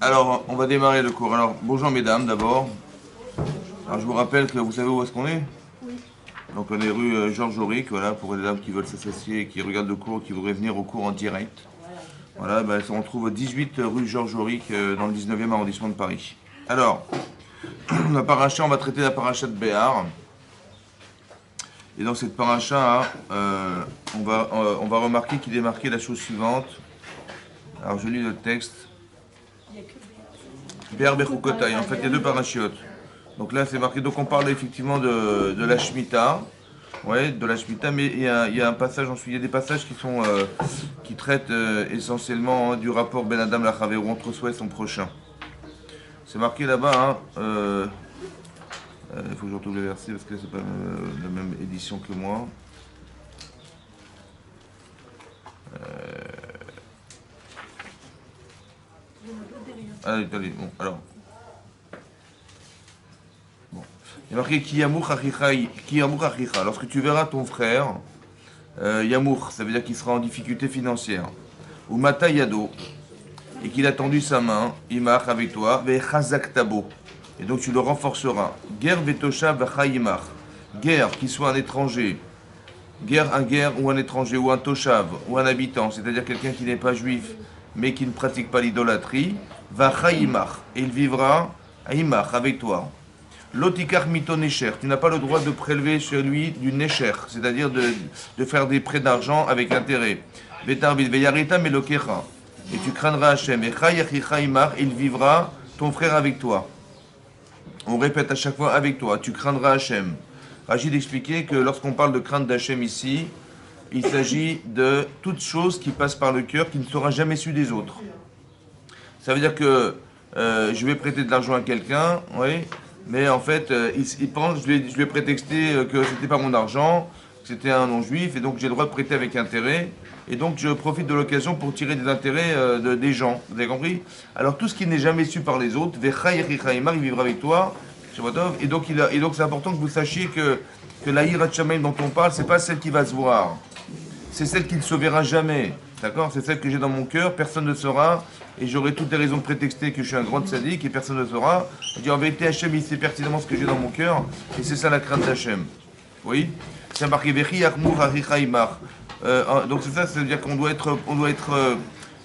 Alors, on va démarrer le cours. Alors, bonjour mesdames d'abord. Alors, je vous rappelle que vous savez où est-ce qu'on est? Donc, on est rue Georges Auric, voilà, pour les dames qui veulent s'associer, qui regardent le cours, qui voudraient venir au cours en direct. Voilà, ben, on trouve au 18 rue Georges Auric, dans le 19e arrondissement de Paris. Alors, la paracha, on va traiter la paracha de Béar. Et dans cette paracha, on va remarquer qu'il est marqué la chose suivante. Alors, je lis le texte. Béar Bechukotai, en fait, il y a deux parachiotes. Donc là, c'est marqué. Donc on parle effectivement de la Shemitah, ouais, de la Shemitah, mais il y a un passage ensuite. Il y a des passages qui traitent essentiellement du rapport Ben Adam Lachaveru entre soi et son prochain. C'est marqué là-bas. Il faut que je retrouve le verset parce que c'est pas la même édition que moi. Allez, bon, alors. Il est marqué Kiyamour Achicha. Lorsque tu verras ton frère, Yamour, ça veut dire qu'il sera en difficulté financière. Ou Mata Yado, et qu'il a tendu sa main, Imach avec toi, Vechazak Tabo. Et donc tu le renforceras. Guerre Vetosha Vechayimach. Guerre, qu'il soit un étranger. Un guerre ou un étranger, ou un Toshav, ou un habitant, c'est-à-dire quelqu'un qui n'est pas juif, mais qui ne pratique pas l'idolâtrie, Vechayimach. Et il vivra à Imach avec toi. L'otikar mito necher, tu n'as pas le droit de prélever sur lui du necher, c'est-à-dire de faire des prêts d'argent avec intérêt. Vetarbil veyarita melokecha, et tu craindras Hachem. Et chayachicha imar, il vivra ton frère avec toi. On répète à chaque fois avec toi, tu craindras Hachem. Rachid expliquait que lorsqu'on parle de crainte d'Hachem ici, il s'agit de toute chose qui passe par le cœur, qui ne sera jamais su des autres. Ça veut dire que je vais prêter de l'argent à quelqu'un, oui. Mais en fait, il pense, je lui ai prétexté que c'était pas mon argent, que c'était un non-juif, et donc j'ai le droit de prêter avec intérêt. Et donc je profite de l'occasion pour tirer des intérêts des gens. Vous avez compris? Alors tout ce qui n'est jamais su par les autres, il vivra avec toi. Et donc c'est important que vous sachiez que la Hirat Shamaim dont on parle, c'est pas celle qui va se voir. C'est celle qui ne se verra jamais. D'accord? C'est celle que j'ai dans mon cœur, personne ne saura. Et j'aurai toutes les raisons de prétexter que je suis un grand sadique et personne ne saura. Je dis en vérité, Hachem, il sait pertinemment ce que j'ai dans mon cœur. Et c'est ça la crainte d'Hachem. Oui? C'est marqué Vechi Achmour Achichaimar. Donc c'est ça, ça veut dire qu'on doit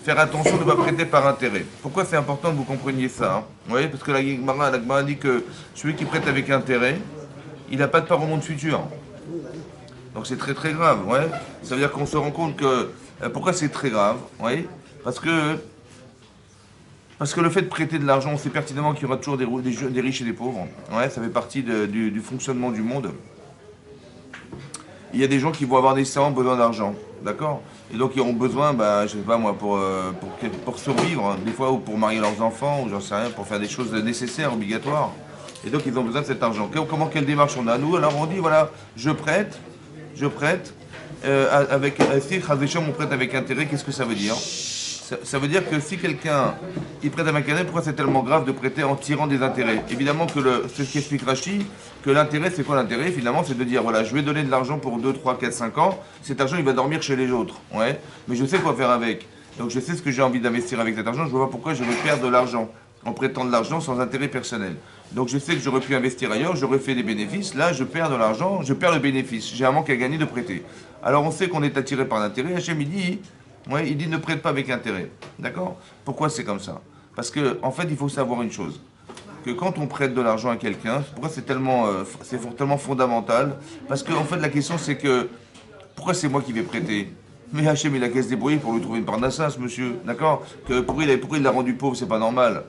faire attention de ne pas prêter par intérêt. Pourquoi c'est important que vous compreniez ça, hein? Vous voyez? Parce que la Gemara dit que celui qui prête avec intérêt, il n'a pas de part au monde futur. Donc c'est très très grave, ouais. Ça veut dire qu'on se rend compte que... pourquoi c'est très grave, ouais? Parce que le fait de prêter de l'argent, on sait pertinemment qu'il y aura toujours des riches et des pauvres. Ouais, ça fait partie du fonctionnement du monde. Il y a des gens qui vont avoir nécessairement besoin d'argent, d'accord? Et donc ils auront besoin, je sais pas moi, pour survivre, hein, des fois, ou pour marier leurs enfants, ou j'en sais rien, pour faire des choses nécessaires, obligatoires. Et donc ils ont besoin de cet argent. Quelle démarche on a? Nous, alors on dit, voilà, je prête, si on prête avec intérêt, qu'est-ce que ça veut dire? Ça veut dire que si quelqu'un il prête avec intérêt, pourquoi c'est tellement grave de prêter en tirant des intérêts? Évidemment que c'est ce qu'explique Rachi, que l'intérêt, c'est quoi l'intérêt? Finalement, c'est de dire, voilà, je vais donner de l'argent pour 2, 3, 4, 5 ans, cet argent, il va dormir chez les autres, ouais, mais je sais quoi faire avec. Donc je sais ce que j'ai envie d'investir avec cet argent, je vois pas pourquoi je vais perdre de l'argent en prêtant de l'argent sans intérêt personnel. Donc je sais que j'aurais pu investir ailleurs, j'aurais fait des bénéfices, là je perds de l'argent, je perds le bénéfice, j'ai un manque à gagner de prêter. Alors on sait qu'on est attiré par l'intérêt, Hachem il dit ne prête pas avec intérêt. D'accord? Pourquoi c'est comme ça? Parce que en fait il faut savoir une chose, que quand on prête de l'argent à quelqu'un, pourquoi c'est tellement fondamental? Parce que en fait la question c'est que, pourquoi c'est moi qui vais prêter? Mais Hachem il a qu'à se débrouiller pour lui trouver une parnassa, ce monsieur, d'accord? Pourquoi il l'a rendu pauvre, c'est pas normal.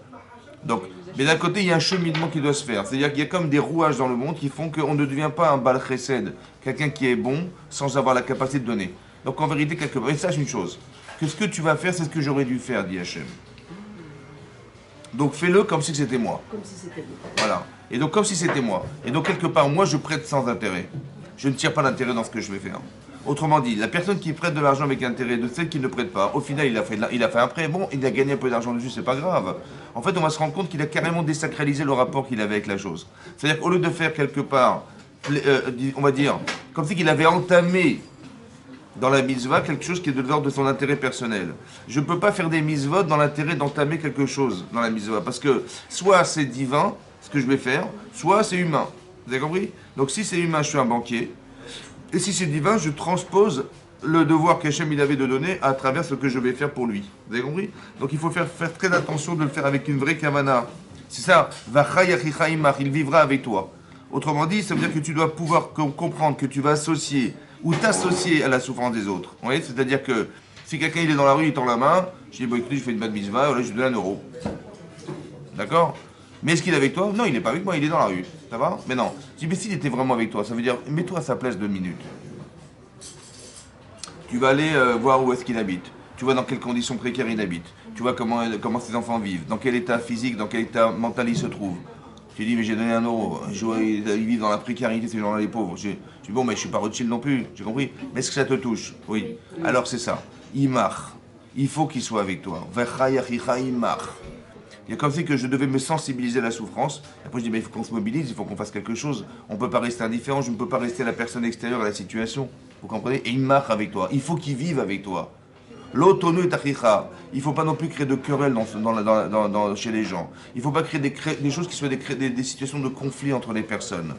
Donc, mais d'un côté, il y a un cheminement qui doit se faire. C'est-à-dire qu'il y a comme des rouages dans le monde qui font qu'on ne devient pas un bal chesed, quelqu'un qui est bon sans avoir la capacité de donner. Donc en vérité, quelque part, et sache une chose, que ce que tu vas faire, c'est ce que j'aurais dû faire, dit Hachem. Donc fais-le comme si c'était moi. Comme si c'était moi. Voilà. Et donc comme si c'était moi. Et donc quelque part, moi, je prête sans intérêt. Je ne tire pas d'intérêt dans ce que je vais faire. Autrement dit, la personne qui prête de l'argent avec intérêt de celle qui ne prête pas, au final, il a fait un prêt. Bon, il a gagné un peu d'argent dessus, c'est pas grave. En fait, on va se rendre compte qu'il a carrément désacralisé le rapport qu'il avait avec la chose. C'est-à-dire qu'au lieu de faire quelque part, on va dire, comme si qu'il avait entamé dans la mitzvah quelque chose qui est de l'ordre de son intérêt personnel. Je ne peux pas faire des mitzvot dans l'intérêt d'entamer quelque chose dans la mitzvah. Parce que soit c'est divin, ce que je vais faire, soit c'est humain. Vous avez compris? Donc si c'est humain, je suis un banquier. Et si c'est divin, je transpose le devoir qu'Hachem il avait de donner à travers ce que je vais faire pour lui. Vous avez compris? Donc il faut faire très attention de le faire avec une vraie kavana. C'est ça. Il vivra avec toi. Autrement dit, ça veut dire que tu dois pouvoir comprendre que tu vas associer ou t'associer à la souffrance des autres. Vous voyez? C'est-à-dire que si quelqu'un il est dans la rue, il tend la main, je dis, bon écoutez, je fais une bonne mitzvah, voilà, je lui donne 1 euro. D'accord? Mais est-ce qu'il est avec toi? Non, il n'est pas avec moi, il est dans la rue. Ça va? Mais non. Je dis, mais s'il était vraiment avec toi, ça veut dire, mets-toi à sa place 2 minutes. Tu vas aller voir où est-ce qu'il habite. Tu vois dans quelles conditions précaires il habite. Tu vois comment ses enfants vivent, dans quel état physique, dans quel état mental il se trouve. Tu dis, mais j'ai donné 1 euro. Ils vivent dans la précarité, ces gens-là, les pauvres. Je dis, bon, mais je suis pas Rothschild non plus. J'ai compris. Mais est-ce que ça te touche? Oui. Alors c'est ça. Imar. Il faut qu'il soit avec toi. Imar. Il y a comme si que je devais me sensibiliser à la souffrance. Après, je dis, mais il faut qu'on se mobilise, il faut qu'on fasse quelque chose. On ne peut pas rester indifférent, je ne peux pas rester la personne extérieure à la situation. Vous comprenez? Et il marche avec toi. Il faut qu'il vive avec toi. L'autono est achicha. Il ne faut pas non plus créer de querelles chez les gens. Il ne faut pas créer des choses qui soient des situations de conflit entre les personnes.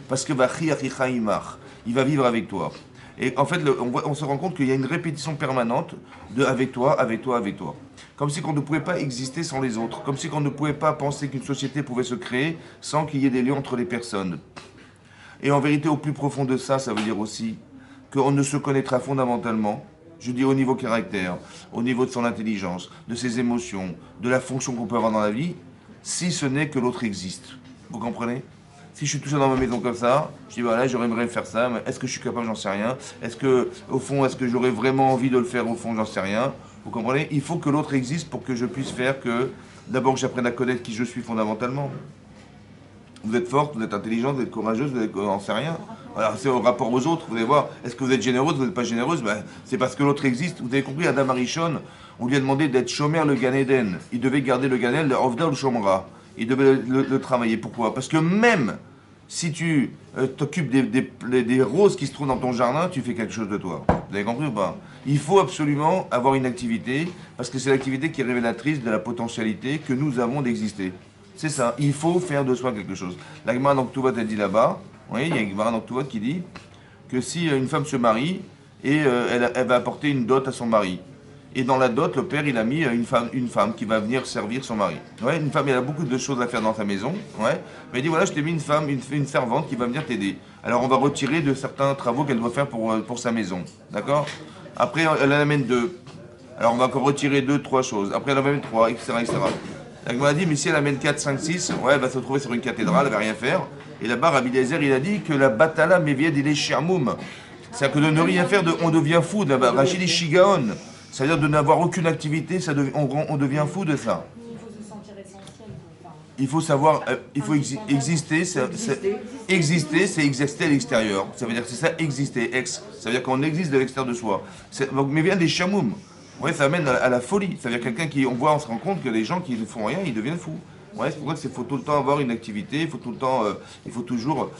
Parce que il va vivre avec toi. Et en fait, on se rend compte qu'il y a une répétition permanente de avec toi, avec toi, avec toi. Comme si on ne pouvait pas exister sans les autres. Comme si on ne pouvait pas penser qu'une société pouvait se créer sans qu'il y ait des liens entre les personnes. Et en vérité, au plus profond de ça, ça veut dire aussi qu'on ne se connaîtra fondamentalement, je dis au niveau caractère, au niveau de son intelligence, de ses émotions, de la fonction qu'on peut avoir dans la vie, si ce n'est que l'autre existe. Vous comprenez? Si je suis tout seul dans ma maison comme ça, je dis voilà, j'aimerais faire ça, mais est-ce que je suis capable? J'en sais rien. Est-ce que, au fond, est-ce que j'aurais vraiment envie de le faire? Au fond, j'en sais rien. Vous comprenez? Il faut que l'autre existe pour que je puisse faire que, d'abord, que j'apprenne à connaître qui je suis fondamentalement. Vous êtes forte, vous êtes intelligente, vous êtes courageuse, vous n'en sait rien. Alors c'est au rapport aux autres, vous allez voir, est-ce que vous êtes généreuse, vous n'êtes pas généreuse? Ben, c'est parce que l'autre existe. Vous avez compris, Adam Arishon, on lui a demandé d'être shomer le Gan Eden. Il devait garder le Gan Eden, le Ovda ou le Shomra. Il devait le travailler. Pourquoi? Parce que même si tu t'occupes des roses qui se trouvent dans ton jardin, tu fais quelque chose de toi. Vous avez compris ou pas? Il faut absolument avoir une activité, parce que c'est l'activité qui est révélatrice de la potentialité que nous avons d'exister. C'est ça, il faut faire de soi quelque chose. La Gemara dans Ketuvot, elle dit là-bas, oui, il y a une Gemara dans Ketuvot qui dit que si une femme se marie et elle va apporter une dot à son mari, et dans la dot, le père, il a mis une femme qui va venir servir son mari. Ouais, une femme, elle a beaucoup de choses à faire dans sa maison. Ouais. Mais il dit, voilà, je t'ai mis une femme, une servante qui va venir t'aider. Alors, on va retirer de certains travaux qu'elle doit faire pour sa maison. D'accord? Après, elle en amène 2. Alors, on va encore retirer 2, 3 choses. Après, elle en amène 3, etc., etc. La Gemara a dit, mais si elle amène 4, 5, 6, ouais, elle va se retrouver sur une cathédrale, elle va rien faire. Et là-bas, Rabbi Eliezer, il a dit que la batala mevied il est shermoum. C'est-à-dire que de ne rien faire, on devient fou. Rachid est shigaon. C'est-à-dire de n'avoir aucune activité, on devient fou de ça. Il faut se sentir essentiel. Il faut savoir, il faut exister, exister, c'est exister à l'extérieur. Ça veut dire que c'est ça, exister, ça veut dire qu'on existe de l'extérieur de soi. Mais vient des chamoum. Ouais, ça amène à la folie. Ça veut dire quelqu'un on se rend compte que les gens qui ne font rien, ils deviennent fous. Ouais, c'est pour ça qu'il faut tout le temps avoir une activité, il faut tout le temps, il faut toujours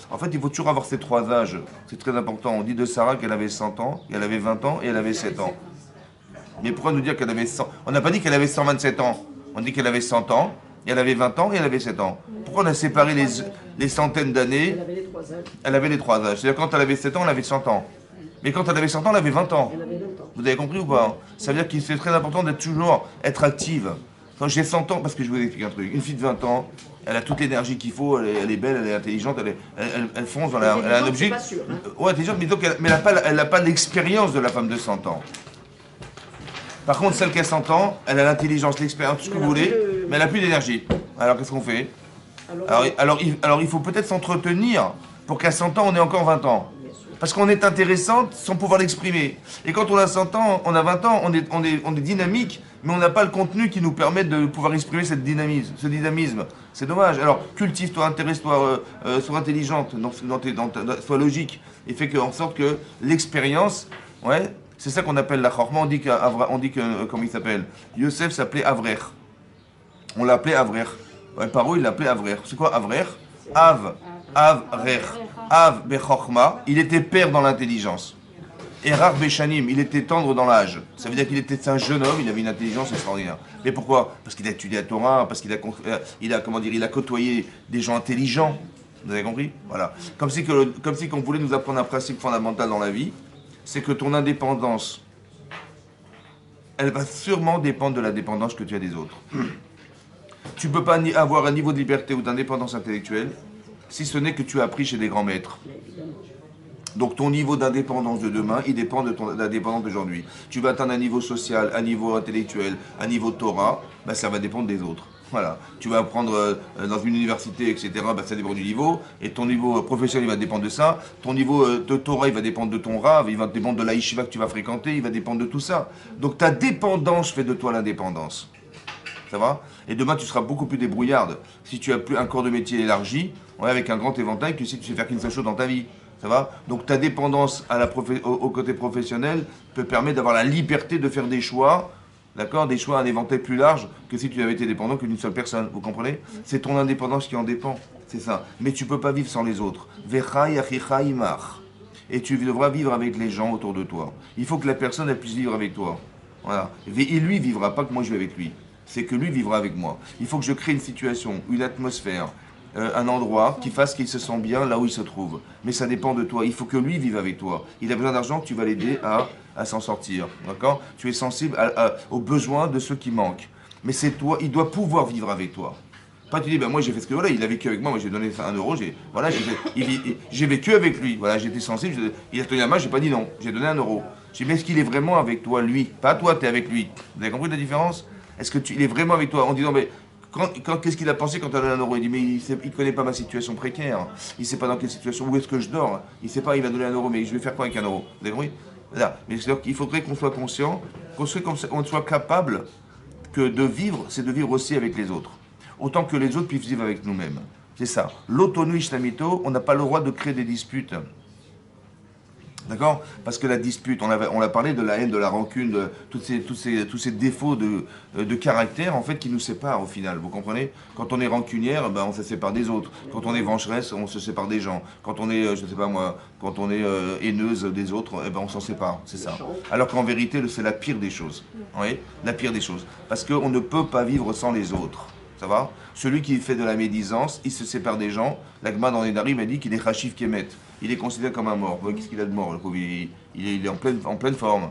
avoir ces 3 âges. C'est très important. On dit de Sarah qu'elle avait 100 ans, elle avait 20 ans et elle avait 7 ans. Mais pourquoi nous dire qu'elle avait 100? On n'a pas dit qu'elle avait 127 ans. On dit qu'elle avait 100 ans, et elle avait 20 ans, et elle avait 7 ans. Pourquoi on a séparé les centaines d'années? Elle avait les 3 âges. Elle avait les 3 âges. C'est-à-dire quand elle avait 7 ans, elle avait 100 ans. Mais quand elle avait 100 ans, elle avait 20 ans. Elle avait 20 ans. Vous avez compris ou pas? Ça veut dire qu'il c'est très important d'être toujours être active. Quand j'ai 100 ans, parce que je vous explique un truc, une fille de 20 ans, elle a toute l'énergie qu'il faut, elle est belle, elle est intelligente, elle fonce, elle a un objet. Pas sûr, hein. Ouais, intelligente, mais donc elle n'a pas l'expérience de la femme de 100 ans. Par contre, celle qui a 100 ans, elle a l'intelligence, l'expérience, tout ce que vous voulez, mais elle n'a plus d'énergie. Alors qu'est-ce qu'on fait? Alors il faut peut-être s'entretenir pour qu'à 100 ans, on ait encore 20 ans. Parce qu'on est intéressante sans pouvoir l'exprimer. Et quand on a 100 ans, on a 20 ans, on est dynamique, mais on n'a pas le contenu qui nous permet de pouvoir exprimer ce dynamisme. C'est dommage. Alors, cultive-toi, intéresse-toi, sois intelligente, sois logique, et fais en sorte que l'expérience, ouais, c'est ça qu'on appelle la chorma. On dit que comment il s'appelle? Yosef s'appelait Avrer. On l'appelait Avrer. Ouais, Paro, il l'appelait Avrer. C'est quoi Avrer? Avrer. Av Bechorma. Il était père dans l'intelligence. Erar Beshanim, il était tendre dans l'âge. Ça veut dire qu'il était un jeune homme, il avait une intelligence extraordinaire. Mais pourquoi? Parce qu'il a étudié la Torah, parce qu'il a, comment dire, il a côtoyé des gens intelligents. Vous avez compris? Voilà. Comme si qu'on voulait nous apprendre un principe fondamental dans la vie, c'est que ton indépendance, elle va sûrement dépendre de la dépendance que tu as des autres. Tu ne peux pas avoir un niveau de liberté ou d'indépendance intellectuelle si ce n'est que tu as appris chez des grands maîtres. Donc ton niveau d'indépendance de demain, il dépend de ton indépendance d'aujourd'hui. Tu vas atteindre un niveau social, un niveau intellectuel, un niveau Torah, ben ça va dépendre des autres. Voilà. Tu vas apprendre dans une université, etc., ben ça dépend du niveau. Et ton niveau professionnel, il va dépendre de ça. Ton niveau de Torah, il va dépendre de ton Rav, il va dépendre de la yeshiva que tu vas fréquenter, il va dépendre de tout ça. Donc ta dépendance fait de toi l'indépendance. Ça va? Et demain, tu seras beaucoup plus débrouillarde si tu as plus un corps de métier élargi, avec un grand éventail, que si tu sais faire qu'une seule chose dans ta vie. Ça va? Donc ta dépendance au côté professionnel peut permettre d'avoir la liberté de faire des choix, d'accord? Des choix à un éventail plus large que si tu avais été dépendant que d'une seule personne. Vous comprenez? C'est ton indépendance qui en dépend. C'est ça. Mais tu ne peux pas vivre sans les autres. Vechai achicha imach. Et tu devras vivre avec les gens autour de toi. Il faut que la personne elle puisse vivre avec toi. Voilà. Et lui vivra, pas que moi je vais avec lui. C'est que lui vivra avec moi. Il faut que je crée une situation, une atmosphère, un endroit qui fasse qu'il se sent bien là où il se trouve. Mais ça dépend de toi. Il faut que lui vive avec toi. Il a besoin d'argent, tu vas l'aider à s'en sortir. D'accord? Tu es sensible aux besoins de ceux qui manquent. Mais c'est toi, il doit pouvoir vivre avec toi. Pas tu dis, ben moi j'ai fait ce que voilà, il a vécu avec moi, moi j'ai donné 1 euro, j'ai vécu avec lui, voilà, j'étais sensible, il a tenu la main, j'ai pas dit non, j'ai donné 1 euro. J'ai dit, mais est-ce qu'il est vraiment avec toi, lui? Pas toi, tu es avec lui. Vous avez compris la différence? Est-ce qu'il est vraiment avec toi en disant, mais qu'est-ce qu'il a pensé quand tu as donné 1 euro? Il dit, mais il ne connaît pas ma situation précaire. Il ne sait pas dans quelle situation, où est-ce que je dors. Il ne sait pas, il va donner 1 euro, mais je vais faire quoi avec 1 euro? Vous avez compris? Voilà. Mais c'est-à-dire qu'il faudrait qu'on soit conscient, qu'on soit capable que de vivre, c'est de vivre aussi avec les autres. Autant que les autres puissent vivre avec nous-mêmes. C'est ça. L'autonomie ishlamito, on n'a pas le droit de créer des disputes. D'accord? Parce que la dispute, on a parlé de la haine, de la rancune, de tous ces défauts de caractère, en fait, qui nous séparent au final. Vous comprenez? Quand on est rancunière, ben, on se sépare des autres. Quand on est vengeresse, on se sépare des gens. Quand on est, je ne sais pas moi, quand on est haineuse des autres, eh ben, on s'en sépare. C'est ça. Alors qu'en vérité, c'est la pire des choses. Oui? La pire des choses. Parce qu'on ne peut pas vivre sans les autres. Ça va? Celui qui fait de la médisance, il se sépare des gens. L'Agma dans les Narim a dit qu'il est Khashif Kemet. Il est considéré comme un mort. Qu'est-ce qu'il a de mort? Il est en pleine forme.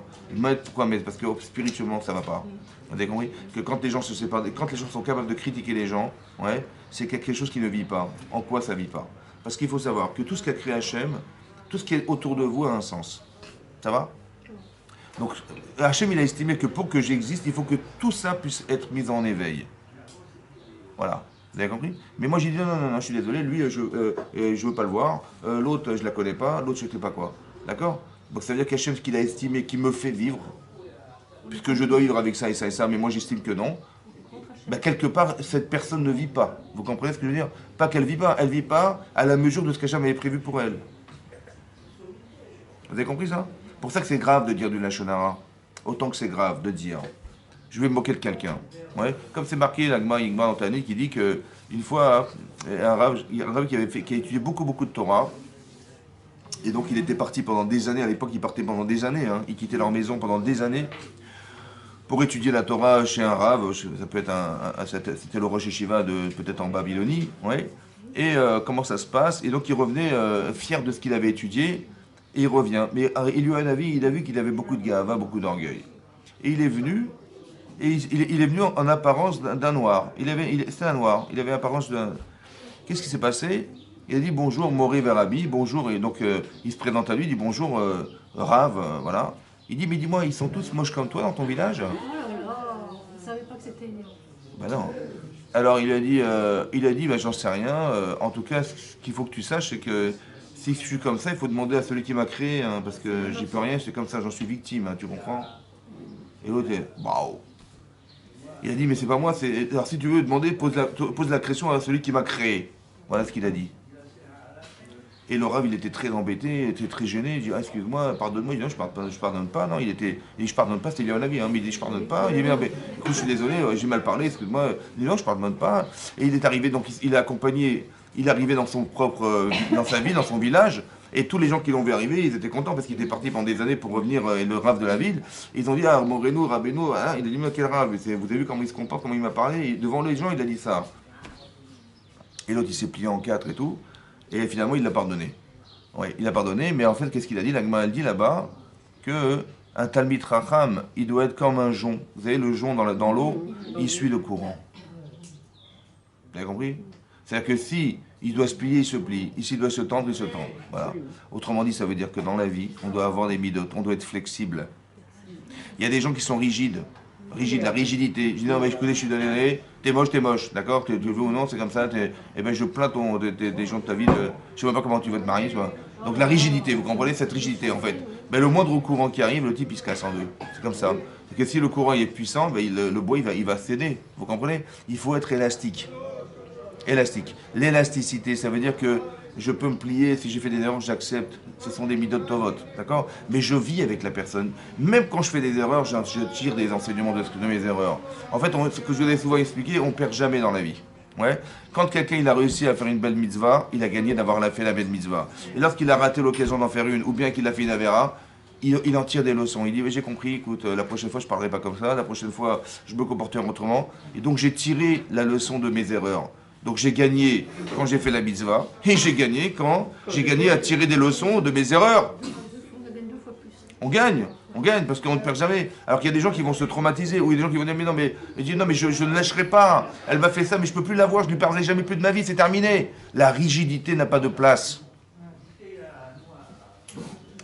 Pourquoi mettre? Parce que spirituellement, ça ne va pas. Vous avez compris? Que quand les gens se séparent, quand les gens sont capables de critiquer les gens, ouais, c'est quelque chose qui ne vit pas. En quoi ça ne vit pas? Parce qu'il faut savoir que tout ce qu'a créé Hachem, tout ce qui est autour de vous a un sens. Ça va? Donc, Hachem, il a estimé que pour que j'existe, il faut que tout ça puisse être mis en éveil. Voilà, vous avez compris? Mais moi j'ai dit non, je suis désolé, lui je veux pas le voir, l'autre je la connais pas, l'autre je sais pas quoi. D'accord? Donc ça veut dire qu'Hachem, ce qu'il a estimé, qui me fait vivre, puisque je dois vivre avec ça et ça et ça, mais moi j'estime que non, ben, quelque part cette personne ne vit pas. Vous comprenez ce que je veux dire? Pas qu'elle vit pas, elle vit pas à la mesure de ce qu'Hachem avait prévu pour elle. Vous avez compris ça? Pour ça que c'est grave de dire du Lachon Hara. Autant que c'est grave de dire je vais me moquer de quelqu'un. Ouais. Comme c'est marqué, l'Agma Yigma Antani qui dit qu'une fois, un Rav qui a étudié beaucoup de Torah, et donc il était parti pendant des années, à l'époque il partait pendant des années, hein, ils quittaient leur maison pendant des années pour étudier la Torah chez un Rav, ça peut être c'était le Rosh Yeshiva peut-être en Babylonie, ouais. Et comment ça se passe? Et donc il revenait fier de ce qu'il avait étudié, et il revient. Mais il lui a un avis, il a vu qu'il avait beaucoup de gava, beaucoup d'orgueil. Et il est venu. Et il est venu en apparence d'un noir. C'était un noir. Il avait l'apparence d'un. Qu'est-ce qui s'est passé? Il a dit bonjour, Moré Verabi, bonjour. Et donc il se présente à lui, il dit bonjour, Rav, voilà. Il dit mais dis-moi, ils sont tous moches comme toi dans ton village? Oh là là, je ne savais pas que c'était. Ben non. Alors il a dit ben, j'en sais rien. En tout cas, ce qu'il faut que tu saches, c'est que si je suis comme ça, il faut demander à celui qui m'a créé, hein, parce que j'y peux rien, c'est comme ça, j'en suis victime, hein, tu comprends? Et l'autre est waouh. Il a dit, mais c'est pas moi, c'est. Alors si tu veux demander, pose la question à celui qui m'a créé. Voilà ce qu'il a dit. Et le Rav, il était très embêté, il était très gêné. Il dit, ah, excuse-moi, pardonne-moi. Il dit, non, je pardonne pas. Non, il dit, je pardonne pas, c'était lié à un avis, hein, mais il dit, je pardonne pas. Il dit, mais écoute, je suis désolé, j'ai mal parlé, excuse-moi. Il dit, non, je pardonne pas. Et il est arrivé, donc il a accompagné, il est arrivé dans sa ville, dans son village. Et tous les gens qui l'ont vu arriver, ils étaient contents parce qu'il était parti pendant des années pour revenir et le Rav de la ville. Ils ont dit, ah, Moreno, Rabbeinu, ah, il a dit, mais quel Rav? Vous avez vu comment il se comporte, comment il m'a parlé? Et devant les gens, il a dit ça. Et l'autre, il s'est plié en quatre et tout. Et finalement, il l'a pardonné. Oui, il a pardonné, mais en fait, qu'est-ce qu'il a dit? L'Agma, elle dit là-bas que un Talmid Racham, il doit être comme un jonc. Vous savez, le jonc dans l'eau, il suit le courant. Vous avez compris? C'est-à-dire que si il doit se plier, il se plie. S'il doit se tendre, il se tend. Voilà. Autrement dit, ça veut dire que dans la vie, on doit avoir des midotes, on doit être flexible. Il y a des gens qui sont rigides. La rigidité. Je dis non, mais je suis donné, t'es moche, d'accord? Tu veux ou non, c'est comme ça. Eh ben, je plains des gens de ta vie. Je sais même pas comment tu vas te marier, tu vois. Donc la rigidité, vous comprenez cette rigidité en fait. Ben, le moindre courant qui arrive, le type il se casse en deux. C'est comme ça. C'est que si le courant il est puissant, ben, le bois il va céder. Vous comprenez? Il faut être élastique. L'élasticité, ça veut dire que je peux me plier, si j'ai fait des erreurs, j'accepte. Ce sont des midot tovot, d'accord? Mais je vis avec la personne. Même quand je fais des erreurs, je tire des enseignements de mes erreurs. En fait, ce que je vous ai souvent expliqué, on ne perd jamais dans la vie. Ouais. Quand quelqu'un il a réussi à faire une belle mitzvah, il a gagné d'avoir fait la belle mitzvah. Et lorsqu'il a raté l'occasion d'en faire une, ou bien qu'il a fait une avera, il en tire des leçons. Il dit, j'ai compris, écoute, la prochaine fois je ne parlerai pas comme ça, la prochaine fois je me comporterai autrement. Et donc j'ai tiré la leçon de mes erreurs. Donc j'ai gagné quand j'ai fait la mitzvah, et j'ai gagné quand j'ai gagné à tirer des leçons de mes erreurs. On gagne parce qu'on ne perd jamais. Alors qu'il y a des gens qui vont se traumatiser, ou il y a des gens qui vont dire, mais je ne lâcherai pas, elle m'a fait ça, mais je ne peux plus la voir, je ne lui parlerai jamais plus de ma vie, c'est terminé. La rigidité n'a pas de place.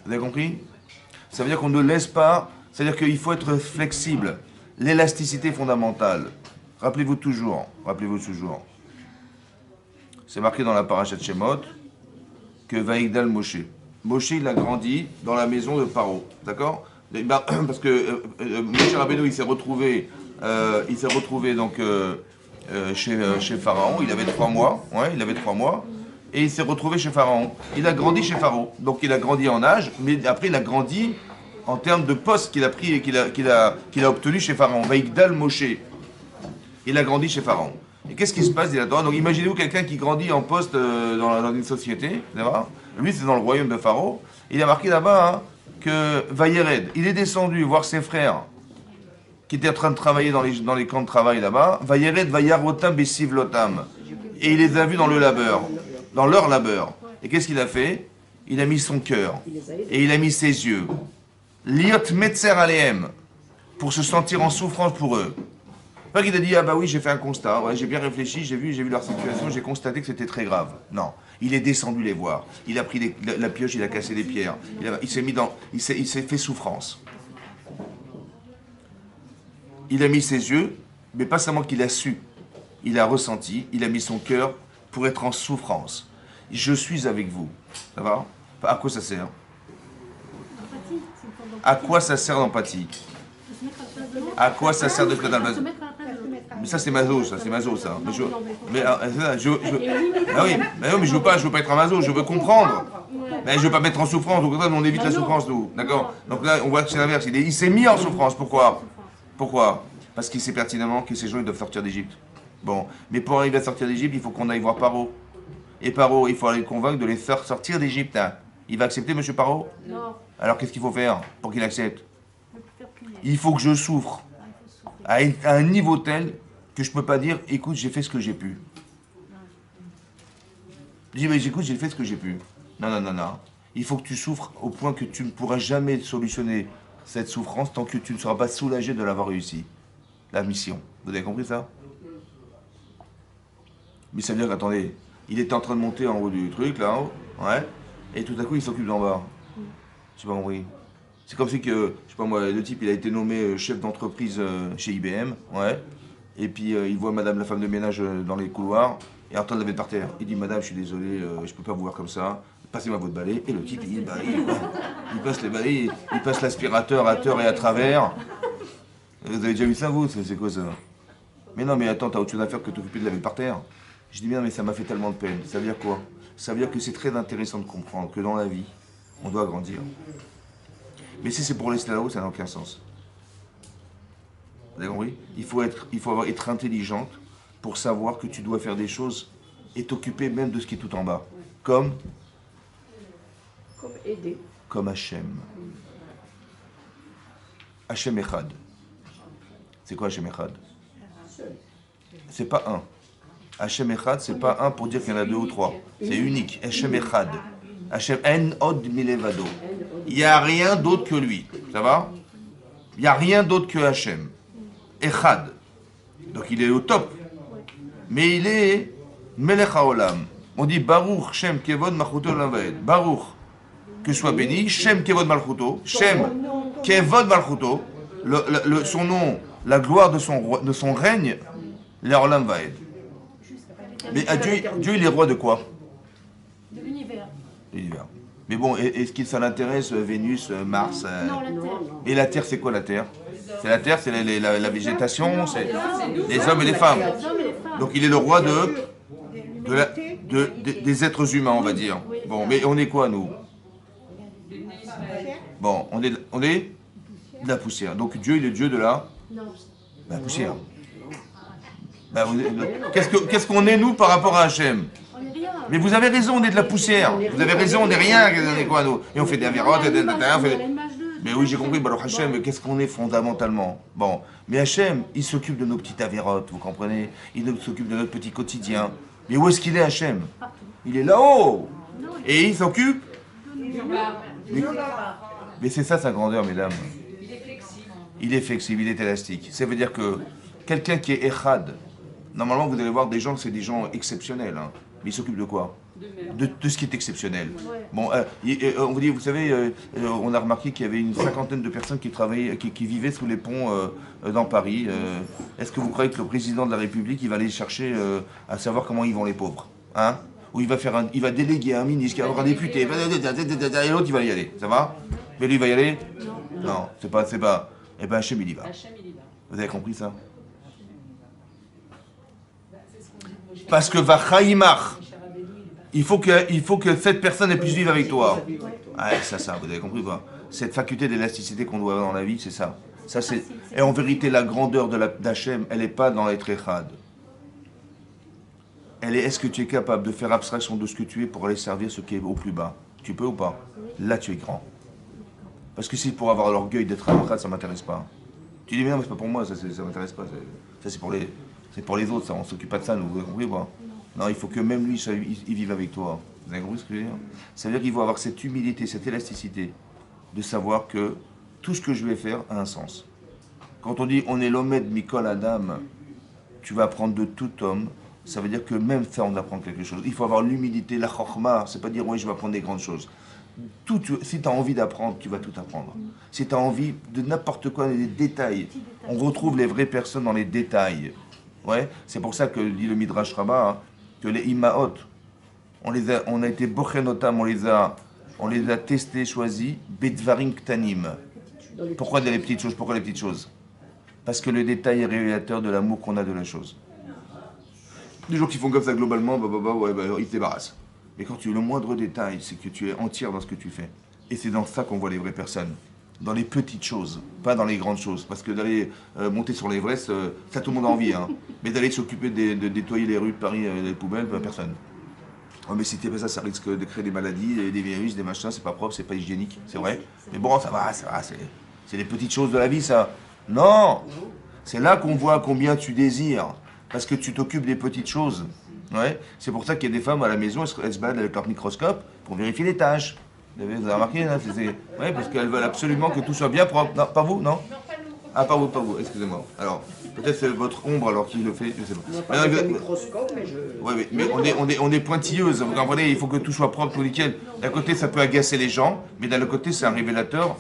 Vous avez compris? Ça veut dire qu'on ne laisse pas, c'est-à-dire qu'il faut être flexible. L'élasticité est fondamentale. Rappelez-vous toujours. C'est marqué dans la paracha de Shemot que Vaïgdal Moshe. Moshe, il a grandi dans la maison de Paro. D'accord? Parce que Moshe Rabbeinu, il s'est retrouvé donc chez Pharaon. Il avait 3 mois. Ouais, il avait 3 mois. Et il s'est retrouvé chez Pharaon. Il a grandi chez Pharaon. Donc il a grandi en âge, mais après il a grandi en termes de poste qu'il a pris et qu'il a obtenu chez Pharaon. Vaïgdal Moshe. Il a grandi chez Pharaon. Et qu'est-ce qui se passe là-dedans? Donc imaginez-vous quelqu'un qui grandit en poste dans une société, d'accord? Lui c'est dans le royaume de Pharaon. Il a marqué là-bas que Vayered, il est descendu voir ses frères qui étaient en train de travailler dans les camps de travail là-bas. Vayered Vayarotam Besivlotam. Et il les a vus dans leur labeur. Et qu'est-ce qu'il a fait? Il a mis son cœur et il a mis ses yeux. Liot Metzer Aleem, pour se sentir en souffrance pour eux. Pas qu'il a dit, ah bah oui, j'ai fait un constat, ouais, j'ai bien réfléchi, j'ai vu leur situation, j'ai constaté que c'était très grave. Non, il est descendu les voir. Il a pris la pioche, il a cassé les pierres. Il s'est fait souffrance. Il a mis ses yeux, mais pas seulement qu'il a su, il a ressenti, il a mis son cœur pour être en souffrance. Je suis avec vous. Ça va? À quoi ça sert? À quoi ça sert l'empathie? À quoi ça sert de se mettre à la place? Mais ça c'est maso, ça. Mais je veux pas être un maso, je veux comprendre. Mais je veux pas mettre en souffrance, donc on évite la souffrance, nous. D'accord? Donc là, on voit que c'est l'inverse. Il s'est mis en souffrance. Pourquoi? Parce qu'il sait pertinemment que ces gens ils doivent sortir d'Égypte. Bon, mais pour arriver à sortir d'Égypte, il faut qu'on aille voir Paro. Et Paro, il faut aller le convaincre de les faire sortir d'Égypte. Il va accepter, monsieur Paro? Non. Alors qu'est-ce qu'il faut faire pour qu'il accepte? Il faut que je souffre à un niveau tel que je ne peux pas dire, écoute, j'ai fait ce que j'ai pu. Je dis, mais écoute, j'ai fait ce que j'ai pu. Non. Il faut que tu souffres au point que tu ne pourras jamais solutionner cette souffrance tant que tu ne seras pas soulagé de l'avoir réussi. La mission. Vous avez compris ça? Mais ça veut dire qu'attendez, il était en train de monter en haut du truc, là-haut, ouais, et tout à coup il s'occupe d'en bas. Je sais pas compris. C'est comme si que, je sais pas moi, le type il a été nommé chef d'entreprise chez IBM, ouais, et puis il voit madame la femme de ménage dans les couloirs, et en train de laver par terre. Il dit, madame, je suis désolé, je peux pas vous voir comme ça, passez-moi votre balai, et le type il passe les balais, il passe l'aspirateur à tort et à travers. Vous avez déjà vu ça, vous? C'est quoi ça? Mais non, mais attends, t'as autre chose à faire que t'occuper de laver par terre. Je dis, bien, mais ça m'a fait tellement de peine. Ça veut dire quoi? Ça veut dire que c'est très intéressant de comprendre que dans la vie, on doit grandir. Mais si c'est pour laisser là-haut, ça n'a aucun sens. Vous avez compris? Il faut être intelligente pour savoir que tu dois faire des choses et t'occuper même de ce qui est tout en bas. Comme Comme aider. Comme Hachem. Hachem Echad. C'est quoi Hachem Echad? Seul. C'est pas un. Hachem Echad, c'est pas un pour dire qu'il y en a deux ou trois. C'est unique. Hachem Echad. Hachem En Od Milevado. Il n'y a rien d'autre que lui. Ça va? Il n'y a rien d'autre que Hachem. Echad. Donc il est au top. Mais il est Melech HaOlam. On dit Baruch Shem Kevod Malchuto Olam Vaed. Baruch, que soit béni, Shem Kevod Malchuto, Shem Kevod Malchuto, son nom, la gloire de son règne, l'Olam Vaed. Mais Dieu, il est roi de quoi? De l'univers. L'univers. Mais bon, est-ce qu'il ça l'intéresse, Vénus, Mars Non, la Terre. Et la Terre, c'est quoi la Terre? C'est la Terre, c'est la végétation, c'est les hommes et les femmes. Les hommes et les femmes. Donc il est le roi des êtres humains, on va dire. Bon, mais on est quoi, nous? Bon, on est de la poussière. Donc Dieu, il est Dieu de la poussière. Ben, qu'est-ce qu'on est, nous, par rapport à Hachem? On est rien. Mais vous avez raison, on est de la poussière. Vous avez raison, on n'est rien. On est quoi, nous? Et on fait des avérotes, mais oui, j'ai compris, Baruch Hachem, mais qu'est-ce qu'on est fondamentalement? Bon, mais Hachem, il s'occupe de nos petites avérotes, vous comprenez? Il s'occupe de notre petit quotidien. Mais où est-ce qu'il est, Hachem? Il est là-haut. Et il s'occupe. Mais c'est ça sa grandeur, mesdames. Il est flexible, il est élastique. Ça veut dire que quelqu'un qui est Echad, normalement vous allez voir des gens, c'est des gens exceptionnels. Hein. Mais ils s'occupent de quoi? De ce qui est exceptionnel. Bon, on vous dit, vous savez, on a remarqué qu'il y avait une cinquantaine de personnes qui travaillaient, qui vivaient sous les ponts dans Paris. Est-ce que vous croyez que le président de la République, il va aller chercher à savoir comment ils vont les pauvres, hein? Ou il va déléguer un ministre, qui va avoir un député, et l'autre il va y aller, ça va? Mais lui il va y aller? Non, c'est pas. Eh ben Hachem il y va. Vous avez compris ça? Parce que Vachaimach, il faut que cette personne elle puisse vivre avec toi. Ah, ça, vous avez compris quoi? Cette faculté d'élasticité qu'on doit avoir dans la vie, c'est ça. Et en vérité, la grandeur d'Hachem, elle n'est pas dans l'être Echad. Elle est, est-ce que tu es capable de faire abstraction de ce que tu es pour aller servir ce qui est au plus bas? Tu peux ou pas? Là, tu es grand. Parce que si pour avoir l'orgueil d'être un Echad, ça ne m'intéresse pas. Tu dis, mais non, mais c'est pas pour moi, ça ne m'intéresse pas. Ça, c'est pour les autres, ça. On ne s'occupe pas de ça, nous, vous avez compris ou pas? Non, il faut que même lui, il vive avec toi. Vous avez compris ce que je veux dire? Ça veut dire qu'il faut avoir cette humilité, cette élasticité, de savoir que tout ce que je vais faire a un sens. Quand on dit, on est l'omed mikol adam, tu vas apprendre de tout homme, ça veut dire que même ça, on apprend quelque chose. Il faut avoir l'humilité, la chokhma, c'est pas dire, oui, je vais apprendre des grandes choses. Si tu as envie d'apprendre, tu vas tout apprendre. Si tu as envie de n'importe quoi, des détails, on retrouve les vraies personnes dans les détails. Ouais, c'est pour ça que dit le Midrash Rabbah, hein, que les Imaot, on a été bochenotam, on les a testés, choisis, bedvarim ktanim. Pourquoi les petites choses? Pourquoi les petites choses? Parce que le détail est révélateur de l'amour qu'on a de la chose. Les gens qui font comme ça globalement, ils se débarrassent. Mais quand tu as le moindre détail, c'est que tu es entière dans ce que tu fais. Et c'est dans ça qu'on voit les vraies personnes. Dans les petites choses, pas dans les grandes choses. Parce que d'aller monter sur l'Everest, ça tout le monde a envie. Hein. Mais d'aller s'occuper de nettoyer les rues de Paris, les poubelles, personne. Oh, mais si tu fais ça, ça risque de créer des maladies, des virus, des machins, c'est pas propre, c'est pas hygiénique, c'est vrai. Mais bon, ça va, c'est les petites choses de la vie, ça. Non, c'est là qu'on voit combien tu désires. Parce que tu t'occupes des petites choses. Ouais. C'est pour ça qu'il y a des femmes à la maison, elles se baladent avec leur microscope pour vérifier les tâches. Vous avez remarqué, hein, ouais, parce qu'elles veulent absolument que tout soit bien propre. Non, pas vous, non? Ah, pas vous, excusez-moi. Alors, peut-être c'est votre ombre alors qui le fait, je sais pas. Pas de microscope, mais je... Ouais, mais on est pointilleuse, vous comprenez? Il faut que tout soit propre, tout nickel. D'un côté, ça peut agacer les gens, mais d'un autre côté, c'est un révélateur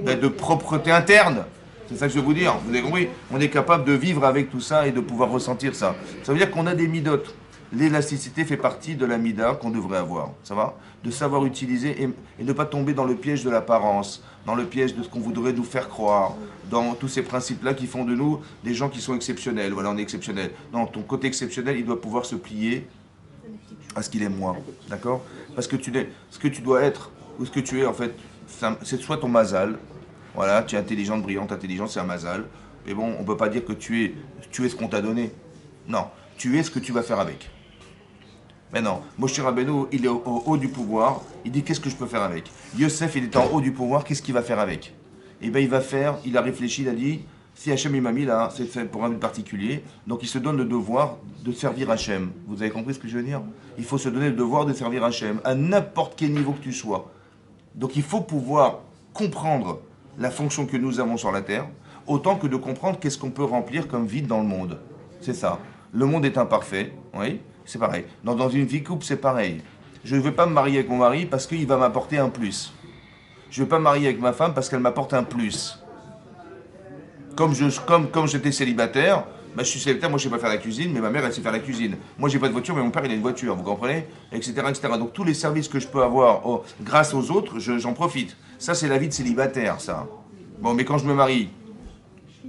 de propreté interne. C'est ça que je veux vous dire, vous avez compris? On est capable de vivre avec tout ça et de pouvoir ressentir ça. Ça veut dire qu'on a des midotes. L'élasticité fait partie de la mida qu'on devrait avoir, ça va? De savoir utiliser et ne pas tomber dans le piège de l'apparence, dans le piège de ce qu'on voudrait nous faire croire, dans tous ces principes-là qui font de nous des gens qui sont exceptionnels. Voilà, on est exceptionnel. Non, ton côté exceptionnel, il doit pouvoir se plier à ce qu'il est moi, d'accord? Parce que ce que tu dois être, ou ce que tu es en fait, c'est soit ton mazal, voilà, tu es intelligente, brillante, intelligente, c'est un mazal, mais bon, on ne peut pas dire que tu es ce qu'on t'a donné. Non, tu es ce que tu vas faire avec. Mais non, Moshe Rabbeinu, il est au haut du pouvoir, il dit qu'est-ce que je peux faire avec. Yosef, il est en haut du pouvoir, qu'est-ce qu'il va faire avec? Eh bien, il a réfléchi, il a dit, si Hachem il m'a mis là, c'est pour un but particulier, donc il se donne le devoir de servir Hachem. Vous avez compris ce que je veux dire? Il faut se donner le devoir de servir Hachem, à n'importe quel niveau que tu sois. Donc il faut pouvoir comprendre la fonction que nous avons sur la terre, autant que de comprendre qu'est-ce qu'on peut remplir comme vide dans le monde. C'est ça. Le monde est imparfait, oui, c'est pareil. Dans une vie couple, c'est pareil. Je ne vais pas me marier avec mon mari parce qu'il va m'apporter un plus. Je ne vais pas me marier avec ma femme parce qu'elle m'apporte un plus. Comme j'étais célibataire, je suis célibataire, moi je ne sais pas faire la cuisine, mais ma mère elle sait faire la cuisine. Moi j'ai pas de voiture, mais mon père il a une voiture, vous comprenez, etc., etc. Donc tous les services que je peux avoir grâce aux autres, j'en profite. Ça c'est la vie de célibataire, ça. Bon, mais quand je me marie,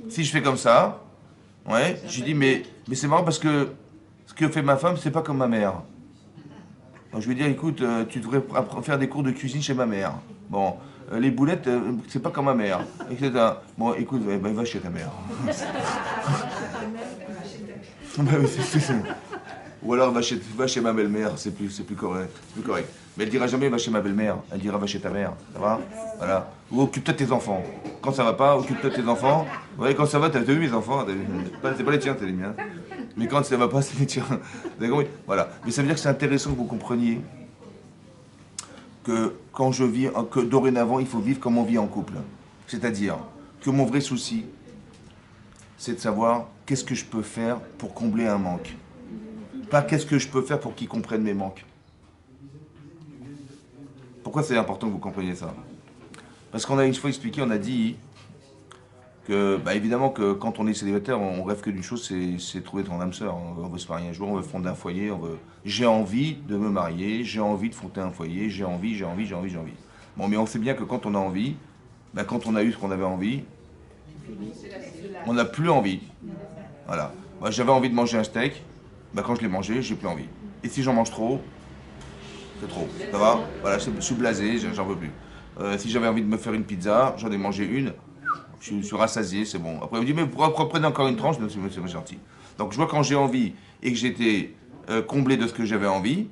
si je fais comme ça, ouais, je dis mais c'est marrant parce que ce que fait ma femme, c'est pas comme ma mère. Donc je vais dire, écoute, tu devrais faire des cours de cuisine chez ma mère. Bon, les boulettes, c'est pas comme ma mère, etc. Bon, écoute, va chez ta mère. Ou alors va chez ma belle-mère, c'est plus correct. Mais elle dira jamais va chez ma belle-mère, elle dira va chez ta mère, ça va? Voilà. Ou occupe-toi de tes enfants. Quand ça va pas, occupe-toi de tes enfants. Ouais, quand ça va, t'as vu mes enfants, c'est pas les tiens, c'est les miens. Mais quand ça va pas, c'est les tiens. Vous avez compris? Voilà. Mais ça veut dire que c'est intéressant que vous compreniez que quand je vis, que dorénavant, il faut vivre comme on vit en couple. C'est-à-dire que mon vrai souci, c'est de savoir qu'est-ce que je peux faire pour combler un manque. Pas qu'est-ce que je peux faire pour qu'ils comprennent mes manques. Pourquoi c'est important que vous compreniez ça? Parce qu'on a une fois expliqué, on a dit que, évidemment que quand on est célibataire, on rêve que d'une chose, c'est trouver ton âme sœur. On veut se marier un jour, on veut fonder un foyer, j'ai envie de me marier, j'ai envie de fonder un foyer, j'ai envie. Bon, mais on sait bien que quand on a envie, quand on a eu ce qu'on avait envie, on n'a plus envie. Voilà. Moi, j'avais envie de manger un steak, quand je l'ai mangé, j'ai plus envie. Et si j'en mange trop, c'est trop. Ça va? Voilà, je suis blasé, j'en veux plus. Si j'avais envie de me faire une pizza, j'en ai mangé une, je suis rassasié, c'est bon. Après, on me dit, mais pourquoi prenez encore une tranche? C'est gentil. Donc, je vois quand j'ai envie et que j'étais comblé de ce que j'avais envie,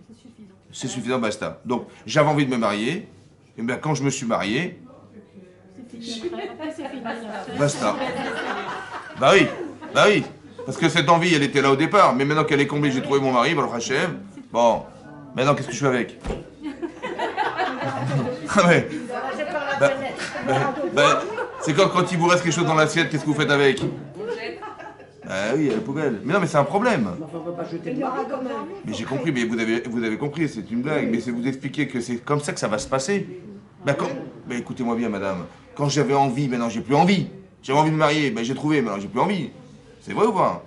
c'est suffisant, basta. Donc, j'avais envie de me marier, et bien quand je me suis marié, basta. Bah oui. Parce que cette envie, elle était là au départ, mais maintenant qu'elle est comblée, j'ai trouvé mon mari, Baruch Hashem. Bon, maintenant qu'est-ce que je fais avec? C'est quand il vous reste quelque chose dans l'assiette, qu'est-ce que vous faites avec? Oui, à la poubelle. Mais non, mais c'est un problème. Mais j'ai compris, mais vous avez compris, c'est une blague. Mais c'est vous expliquer que c'est comme ça que ça va se passer. Écoutez-moi bien, madame. Quand j'avais envie, maintenant j'ai plus envie. J'avais envie de me marier, j'ai trouvé, maintenant j'ai plus envie. C'est vrai ou pas?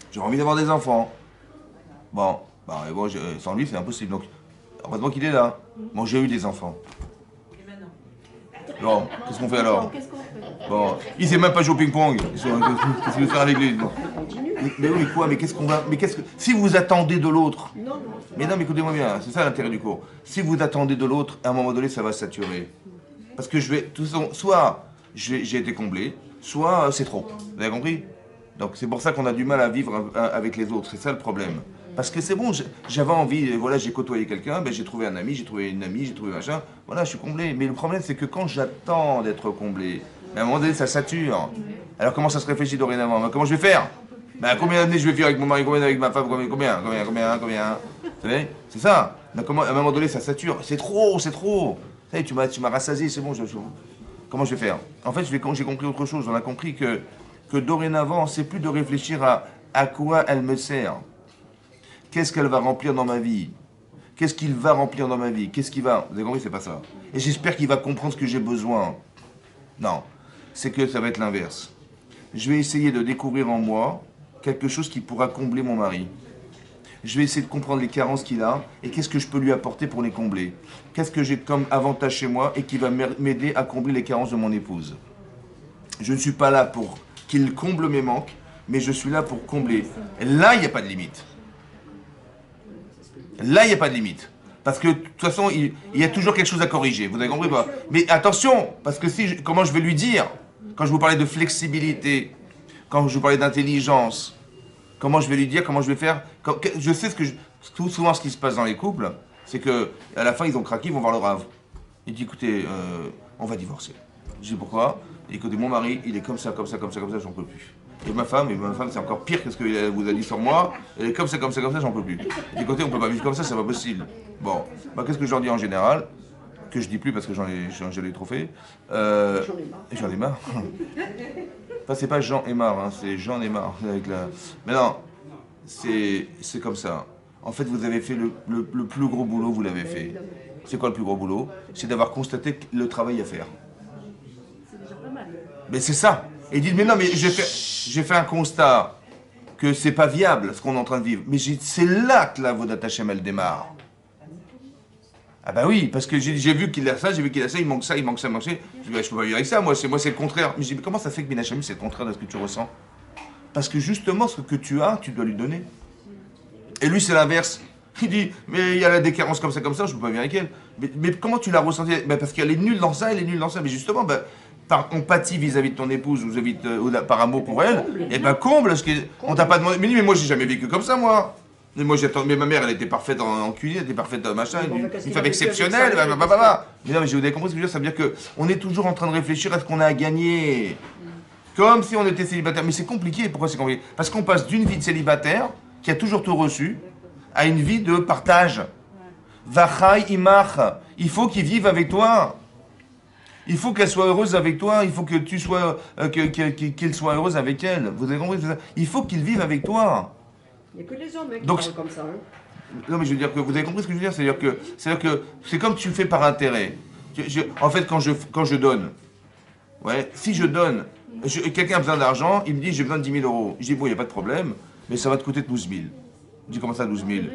J'ai envie d'avoir des enfants. Bon, sans lui, c'est impossible. Donc, heureusement qu'il est là. Bon, j'ai eu des enfants. Bon, qu'est-ce qu'on fait alors? Bon, il sait même pas jouer au ping-pong. Qu'est-ce qu'il veut faire avec lui? Mais oui, quoi? Mais qu'est-ce qu'on va... Mais qu'est-ce que... Si vous attendez de l'autre... Mais non, mais écoutez-moi bien, c'est ça l'intérêt du cours. Si vous attendez de l'autre, à un moment donné, ça va saturer. Parce que soit j'ai été comblé, soit c'est trop. Vous avez compris? Donc c'est pour ça qu'on a du mal à vivre avec les autres, c'est ça le problème. Parce que c'est bon, j'avais envie, voilà, j'ai côtoyé quelqu'un, j'ai trouvé un ami, j'ai trouvé une amie, j'ai trouvé machin, voilà, je suis comblé. Mais le problème c'est que quand j'attends d'être comblé, à un moment donné ça sature. Alors comment ça se réfléchit dorénavant? Comment je vais faire? Combien d'années je vais vivre avec mon mari, combien avec ma femme, combien? Vous savez? C'est ça. Donc, à un moment donné ça sature, c'est trop. Hey, tu m'as rassasié, c'est bon, comment je vais faire? En fait, j'ai compris autre chose, on a compris que dorénavant, c'est plus de réfléchir à quoi elle me sert. Qu'est-ce qu'elle va remplir dans ma vie? Qu'est-ce qu'il va remplir dans ma vie? Qu'est-ce qu'il va... Vous avez compris, c'est pas ça. Et j'espère qu'il va comprendre ce que j'ai besoin. Non, c'est que ça va être l'inverse. Je vais essayer de découvrir en moi quelque chose qui pourra combler mon mari. Je vais essayer de comprendre les carences qu'il a et qu'est-ce que je peux lui apporter pour les combler. Qu'est-ce que j'ai comme avantage chez moi et qui va m'aider à combler les carences de mon épouse. Je ne suis pas là pour qu'il comble mes manques, mais je suis là pour combler. Et là, il n'y a pas de limite. Là, il n'y a pas de limite. Parce que, de toute façon, il y a toujours quelque chose à corriger. Vous avez compris pas? Mais attention, parce que comment je vais lui dire, quand je vous parlais de flexibilité, quand je vous parlais d'intelligence, Comment je vais lui dire, comment je vais faire. Je sais souvent ce qui se passe dans les couples, c'est que à la fin ils ont craqué, ils vont voir le rave. Il dit écoutez, on va divorcer. Je dis pourquoi? Il dit écoutez, mon mari, il est comme ça, j'en peux plus. Et ma femme c'est encore pire que ce qu'il vous a dit sur moi. Elle est comme ça, j'en peux plus. Il dit écoutez, on peut pas vivre comme ça, c'est pas possible. Bon, qu'est-ce que je leur dis en général? Que je dis plus parce que j'en ai trop fait. J'en ai marre. Enfin, c'est pas Jean et marre, hein, c'est Jean et marre. Mais non, c'est comme ça. En fait, vous avez fait le plus gros boulot, vous l'avez fait. C'est quoi le plus gros boulot? C'est d'avoir constaté le travail à faire. C'est déjà pas mal. Mais c'est ça. Et ils disent, mais non, mais j'ai fait un constat que c'est pas viable ce qu'on est en train de vivre. Mais c'est là que la Avodat Hashem elle démarre. Ah bah oui, parce que j'ai vu qu'il a ça, il manque ça, il manque ça. Je dis, bah, je peux pas vivre avec ça, moi c'est le contraire. Mais je dis, mais comment ça fait que Minachami c'est le contraire de ce que tu ressens? Parce que justement, ce que tu as, tu dois lui donner. Et lui, c'est l'inverse. Il dit, mais il y a la décadence comme ça, je peux pas vivre avec elle. Mais comment tu l'as ressenti? Bah, parce qu'elle est nulle dans ça, elle est nulle dans ça. Mais justement, bah, par empathie vis-à-vis de ton épouse ou par amour pour elle, et ben comble. On t'a pas demandé. Mais moi, j'ai jamais vécu comme ça, moi. Mais ma mère, elle était parfaite en cuisine, elle était parfaite dans machin, une femme exceptionnelle, Mais non, mais vous avez compris ce que je veux dire, ça veut dire qu'on est toujours en train de réfléchir à ce qu'on a à gagner. Comme si on était célibataire. Mais c'est compliqué. Pourquoi c'est compliqué? Parce qu'on passe d'une vie de célibataire, qui a toujours tout reçu, à une vie de partage. Vachai imach. Il faut qu'il vive avec toi. Il faut qu'elle soit heureuse avec toi. Il faut que tu sois, qu'elle soit heureuse avec elle. Vous avez compris? Il faut qu'il vive avec toi. Il n'y a que les hommes qui Donc, parlent comme ça. Hein. Non, mais je veux dire que vous avez compris ce que je veux dire. C'est-à-dire que c'est comme tu fais par intérêt. En fait, quand je donne, ouais, si je donne, quelqu'un a besoin d'argent, il me dit j'ai besoin de 10 000 euros. Je dis bon, il n'y a pas de problème, mais ça va te coûter 12 000. Je dis comment ça 12 000?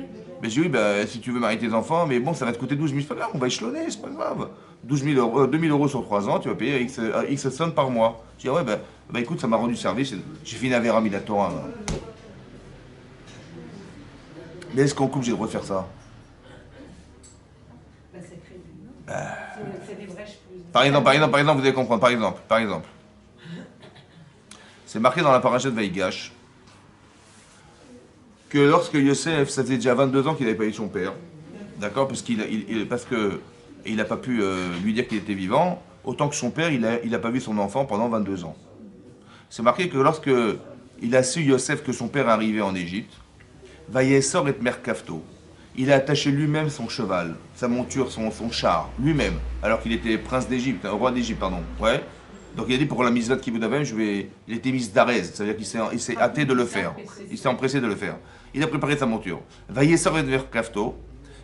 Mais je dis oui, bah, si tu veux marier tes enfants, mais bon, ça va te coûter 12 000, c'est pas grave, on va échelonner, c'est pas grave. 12 000 euros, 2 000 euros sur 3 ans, tu vas payer X somme par mois. Je dis ah ouais, bah écoute, ça m'a rendu service, j'ai fait une Avera Minatora. Mais est-ce qu'en couple, j'ai le droit de faire ça? C'est des brèches plus. Par exemple, vous allez comprendre. Par exemple. C'est marqué dans la paracha de Vaïgash que lorsque Yosef, ça faisait déjà 22 ans qu'il n'avait pas eu son père, d'accord, parce qu'il n'a pas pu lui dire qu'il était vivant, autant que son père, il n'a pas vu son enfant pendant 22 ans. C'est marqué que lorsque il a su Yosef que son père arrivait en Égypte, Vayesor et Merkafto, il a attaché lui-même son cheval, sa monture, son char, lui-même, alors qu'il était prince d'Égypte, roi d'Égypte, pardon. Ouais. Donc il a dit pour la mitzvah de Kibud Avim, il était mis d'Arez, c'est-à-dire qu'il s'est hâté de le faire. Il s'est empressé de le faire. Il a préparé sa monture. Vayesor et Merkafto,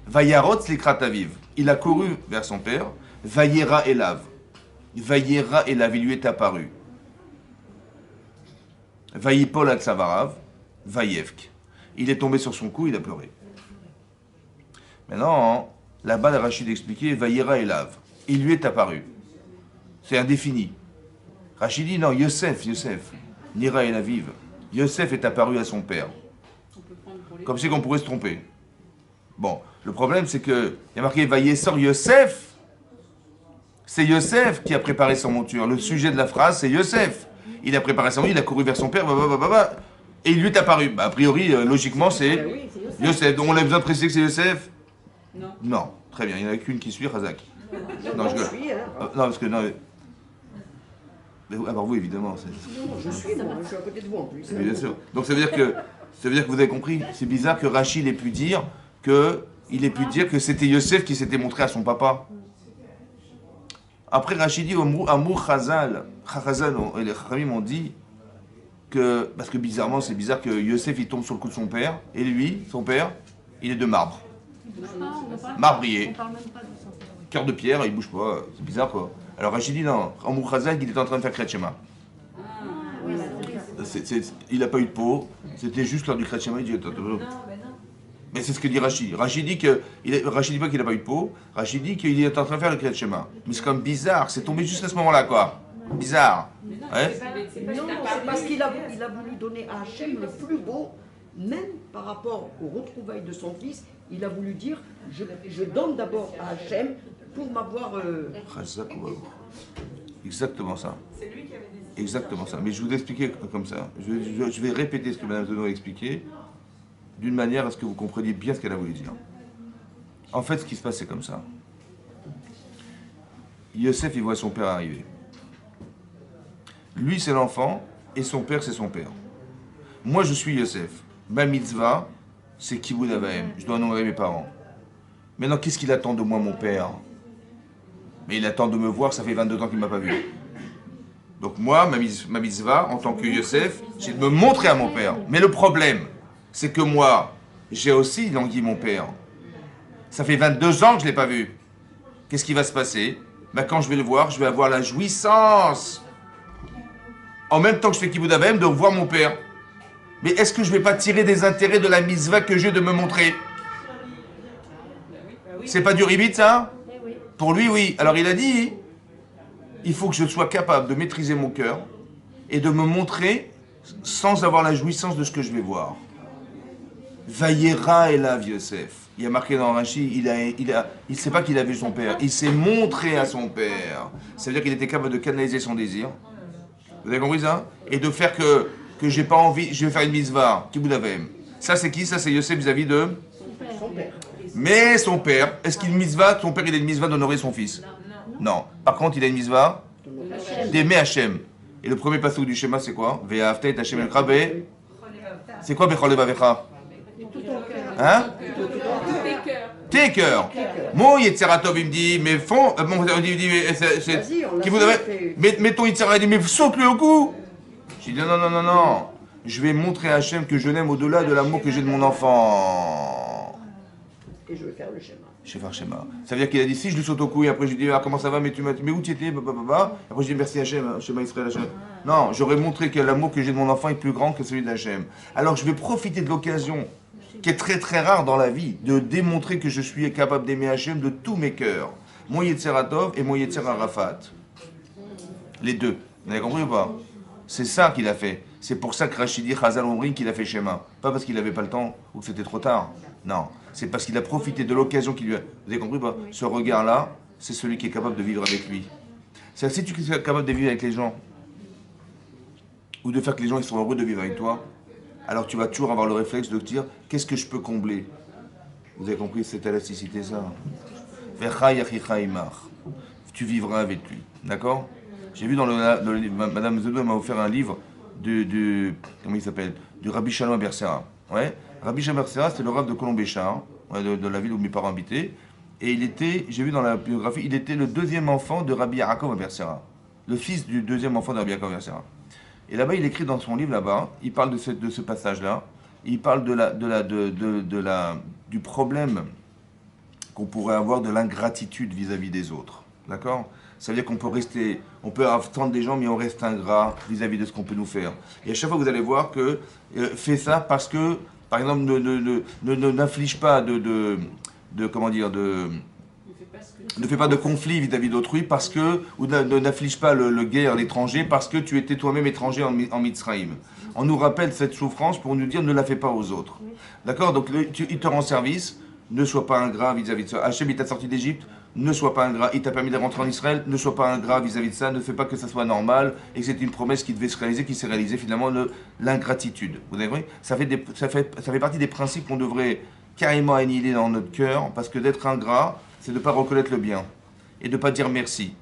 Vayarot likrat aviv. Il a couru vers son père. Vayera elav. Vayera elav, il lui est apparu. Vayipol al savarav. Vayevk. Il est tombé sur son cou, il a pleuré. Maintenant, là-bas, le Rachid expliquait Vayera elav. Il lui est apparu. C'est indéfini. Rachid dit non, Yosef. Nira elaviv. Yosef est apparu à son père. Comme si on pourrait se tromper. Bon, le problème c'est que il y a marqué Vayesor Yosef. C'est Yosef qui a préparé son monture. Le sujet de la phrase c'est Yosef. Il a préparé son monture, il a couru vers son père, et il lui est apparu. A priori, logiquement, c'est Oui, c'est Yosef. Donc on a besoin de préciser que c'est Yosef? Non. Non, très bien, il n'y en a qu'une qui suit, Razak. Non, je je suis, hein. Non, parce que non. Mais, alors vous évidemment. Je suis, moi, je suis à côté de vous en plus. Bien sûr. Donc ça veut dire que vous avez compris. C'est bizarre que Rachid ait pu dire que c'était Yosef qui s'était montré à son papa. Après Rachid dit Amour Chazal et les Khamim ont dit que parce que bizarrement c'est bizarre que Yosef il tombe sur le cou de son père et lui, son père, il est de marbre. Marbrier. On parle même pas de ça. Cœur de pierre, il bouge pas, c'est bizarre quoi. Alors Rachid dit non, Amour Chazal il était en train de faire Kriyat Shema. Il n'a pas eu de peau, c'était juste lors du Kriyat Shema, il dit attends. Mais c'est ce que dit Rachid. Rachid dit pas qu'il n'a pas eu de peau, Rachid dit qu'il est en train de faire le Kriyat Shema. Mais c'est comme bizarre, c'est tombé juste à ce moment-là quoi. Bizarre. Ouais. Non, c'est parce qu'il a voulu donner à Hachem le plus beau, même par rapport aux retrouvailles de son fils. Il a voulu dire je donne d'abord à Hachem pour m'avoir. Exactement ça. C'est lui qui avait décidé. Exactement ça. Mais je vais vous expliquer comme ça. Je vais répéter ce que Mme Zeno a expliqué d'une manière à ce que vous compreniez bien ce qu'elle a voulu dire. En fait, ce qui se passe, c'est comme ça. Yosef, il voit son père arriver. Lui, c'est l'enfant, et son père, c'est son père. Moi, je suis Yosef. Ma mitzvah, c'est Kibud Avaim. Je dois honorer mes parents. Maintenant, qu'est-ce qu'il attend de moi, mon père? Mais il attend de me voir, ça fait 22 ans qu'il ne m'a pas vu. Donc moi, ma mitzvah, en tant que Yosef, c'est de me montrer à mon père. Mais le problème, c'est que moi, j'ai aussi langui mon père. Ça fait 22 ans que je ne l'ai pas vu. Qu'est-ce qui va se passer? Quand je vais le voir, je vais avoir la jouissance, en même temps que je fais Kibud Avaim, de revoir mon père. Mais est-ce que je ne vais pas tirer des intérêts de la mitzvah que j'ai de me montrer? C'est pas du ribit, ça? Pour lui, oui. Alors il a dit, il faut que je sois capable de maîtriser mon cœur et de me montrer sans avoir la jouissance de ce que je vais voir. Vayera Elav Yosef. Il y a marqué dans Rashi, il ne sait pas qu'il a vu son père. Il s'est montré à son père. Ça veut dire qu'il était capable de canaliser son désir. Vous avez compris ça? Et de faire que j'ai pas envie, je vais faire une mitzvah. Kibud Avaim. Ça c'est qui? Ça c'est Yosef vis-à-vis de Son père. Mais son père, est-ce qu'il mitzvah? Son père, il a une mitzvah d'honorer son fils? Non. Par contre, il a une mitzvah d'aimer Hachem. Et le premier passage du schéma, c'est quoi? Ve'ahavta et Hachem elcha be. C'est quoi Bechol levavecha? Hein? Tes cœurs. Mon Yetzeratov, il me dit, mais fond. Il me dit, qui vous avez. Mais ton Yetzera, il dit, mais saute-le au cou. J'ai dit, non. Je vais montrer à Hachem que je l'aime au-delà de l'amour que j'ai de mon enfant. Et je vais faire le schéma. Je vais faire schéma. Ça veut dire qu'il a dit, si je lui saute au cou, et après je lui dis, ah, comment ça va, mais où tu étais, après je dis, merci Hachem, schéma Israël, Hachem. Non, j'aurais montré que l'amour que j'ai de mon enfant est plus grand que celui d'Hachem. Alors je vais profiter de l'occasion, qui est très très rare dans la vie, de démontrer que je suis capable d'aimer Hachem de tous mes cœurs. Mon Yetzeratov et mon Yetzerarafat. Les deux. Vous avez compris ou pas? C'est ça qu'il a fait. C'est pour ça que Rachidi Chazal Omri qu'il a fait schéma. Pas parce qu'il n'avait pas le temps ou que c'était trop tard. Non. C'est parce qu'il a profité de l'occasion qu'il lui a... Vous avez compris ou pas? Ce regard-là, c'est celui qui est capable de vivre avec lui. C'est-à-dire, si tu es capable de vivre avec les gens, ou de faire que les gens ils sont heureux de vivre avec toi, alors tu vas toujours avoir le réflexe de te dire, qu'est-ce que je peux combler? Vous avez compris, c'est élasticité ça. Vecha yachicha imach. Tu vivras avec lui. D'accord? J'ai vu dans le livre, Madame Zedou m'a offert un livre comment il s'appelle? Du Rabbi Shalom Bersera. Ouais. Rabbi Shalom Bersera, c'est le rabbin de Colombéchar, de la ville où mes parents habitaient. Et il était, j'ai vu dans la biographie, il était le deuxième enfant de Rabbi Yaakov Bersera. Le fils du deuxième enfant de Rabbi Yaakov Bersera. Et là-bas, il écrit dans son livre, là-bas, il parle de ce passage-là. Il parle du problème qu'on pourrait avoir de l'ingratitude vis-à-vis des autres. D'accord? Ça veut dire qu'on peut attendre des gens, mais on reste ingrat vis-à-vis de ce qu'on peut nous faire. Et à chaque fois, vous allez voir que fais ça parce que, par exemple, n'inflige pas ne fais pas de conflit vis-à-vis d'autrui parce que, ou n'afflige pas le guerre à l'étranger parce que tu étais toi-même étranger en Mitzrayim. On nous rappelle cette souffrance pour nous dire ne la fais pas aux autres. D'accord? Donc il te rend service, ne sois pas ingrat vis-à-vis de ça. Hachem, il t'a sorti d'Égypte, ne sois pas ingrat. Il t'a permis de rentrer en Israël, ne sois pas ingrat vis-à-vis de ça, ne fais pas que ça soit normal et que c'est une promesse qui devait se réaliser, qui s'est réalisée finalement, l'ingratitude. Vous avez compris? Ça fait partie des principes qu'on devrait carrément annihiler dans notre cœur parce que d'être ingrat, c'est de ne pas reconnaître le bien et de ne pas dire merci.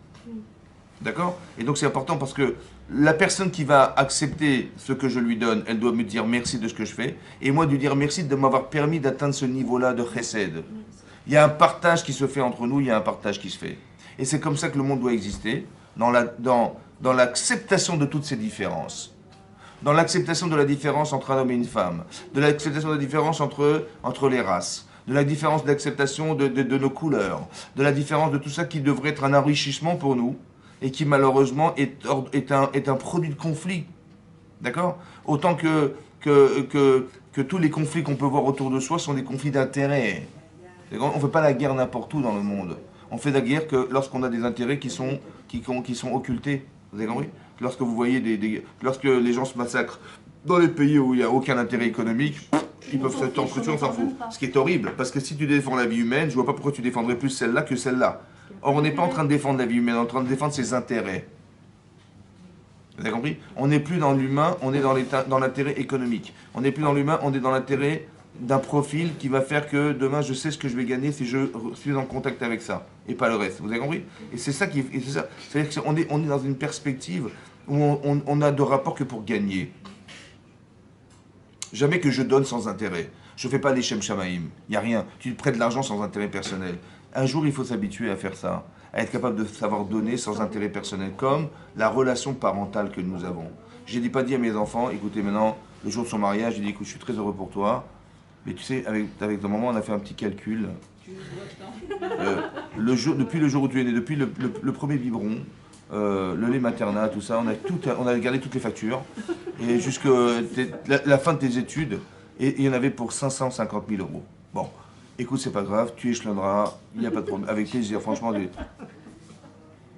D'accord? Et donc c'est important parce que la personne qui va accepter ce que je lui donne, elle doit me dire merci de ce que je fais, et moi de lui dire merci de m'avoir permis d'atteindre ce niveau-là de chesed. Il y a un partage qui se fait entre nous, il y a un partage qui se fait. Et c'est comme ça que le monde doit exister, dans l'acceptation de toutes ces différences. Dans l'acceptation de la différence entre un homme et une femme, de l'acceptation de la différence entre les races, de la différence d'acceptation de nos couleurs, de la différence de tout ça qui devrait être un enrichissement pour nous, et qui malheureusement est un produit de conflit. D'accord? Autant que tous les conflits qu'on peut voir autour de soi sont des conflits d'intérêts. On ne fait pas la guerre n'importe où dans le monde. On fait la guerre que lorsqu'on a des intérêts qui sont occultés. Vous avez compris? Lorsque vous voyez lorsque les gens se massacrent dans les pays où il n'y a aucun intérêt économique, ils peuvent se t'entretuer, on s'en fout. Ce qui est horrible, parce que si tu défends la vie humaine, je ne vois pas pourquoi tu défendrais plus celle-là que celle-là. Or, on n'est pas en train de défendre la vie humaine, on est en train de défendre ses intérêts. Vous avez compris? On n'est plus dans l'humain, on est dans l'intérêt économique. On n'est plus dans l'humain, on est dans l'intérêt d'un profil qui va faire que demain je sais ce que je vais gagner si je suis en contact avec ça, et pas le reste. Vous avez compris? Et c'est ça qui... C'est ça. C'est-à-dire qu'on est dans une perspective où on a de rapport que pour gagner. Jamais que je donne sans intérêt. Je ne fais pas les Shem Shamaïm. Il n'y a rien. Tu prêtes de l'argent sans intérêt personnel. Un jour, il faut s'habituer à faire ça. À être capable de savoir donner sans intérêt personnel. Comme la relation parentale que nous avons. Je n'ai pas dit à mes enfants, écoutez, maintenant, le jour de son mariage, j'ai dit, écoute, je suis très heureux pour toi. Mais tu sais, avec ton maman, on a fait un petit calcul. Depuis le jour où tu es né, depuis le premier biberon, le lait maternel, tout ça, on a gardé toutes les factures. Et jusqu'à la fin de tes études, et il y en avait pour 550 000 euros. Bon, écoute, c'est pas grave, tu échelonneras, il n'y a pas de problème. Avec plaisir, franchement.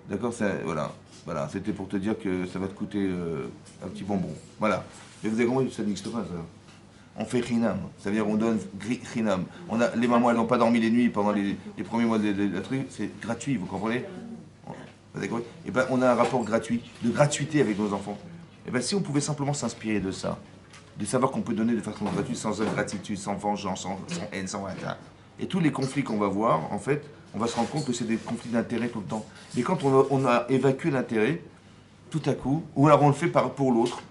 D'accord, voilà, c'était pour te dire que ça va te coûter un petit bonbon. Voilà. Mais vous avez compris, ça n'existe pas, ça. On fait chinam, ça veut dire on donne chinam. Les mamans, elles n'ont pas dormi les nuits pendant les premiers mois de la truc, c'est gratuit, vous comprenez? Et ben, on a un rapport gratuit, de gratuité avec nos enfants. Et ben, si on pouvait simplement s'inspirer de ça, de savoir qu'on peut donner de façon gratuite, sans ingratitude, sans vengeance, sans haine, sans rien. Et tous les conflits qu'on va voir, en fait, on va se rendre compte que c'est des conflits d'intérêt tout le temps. Mais quand on a évacué l'intérêt, tout à coup, ou alors on le fait pour l'autre,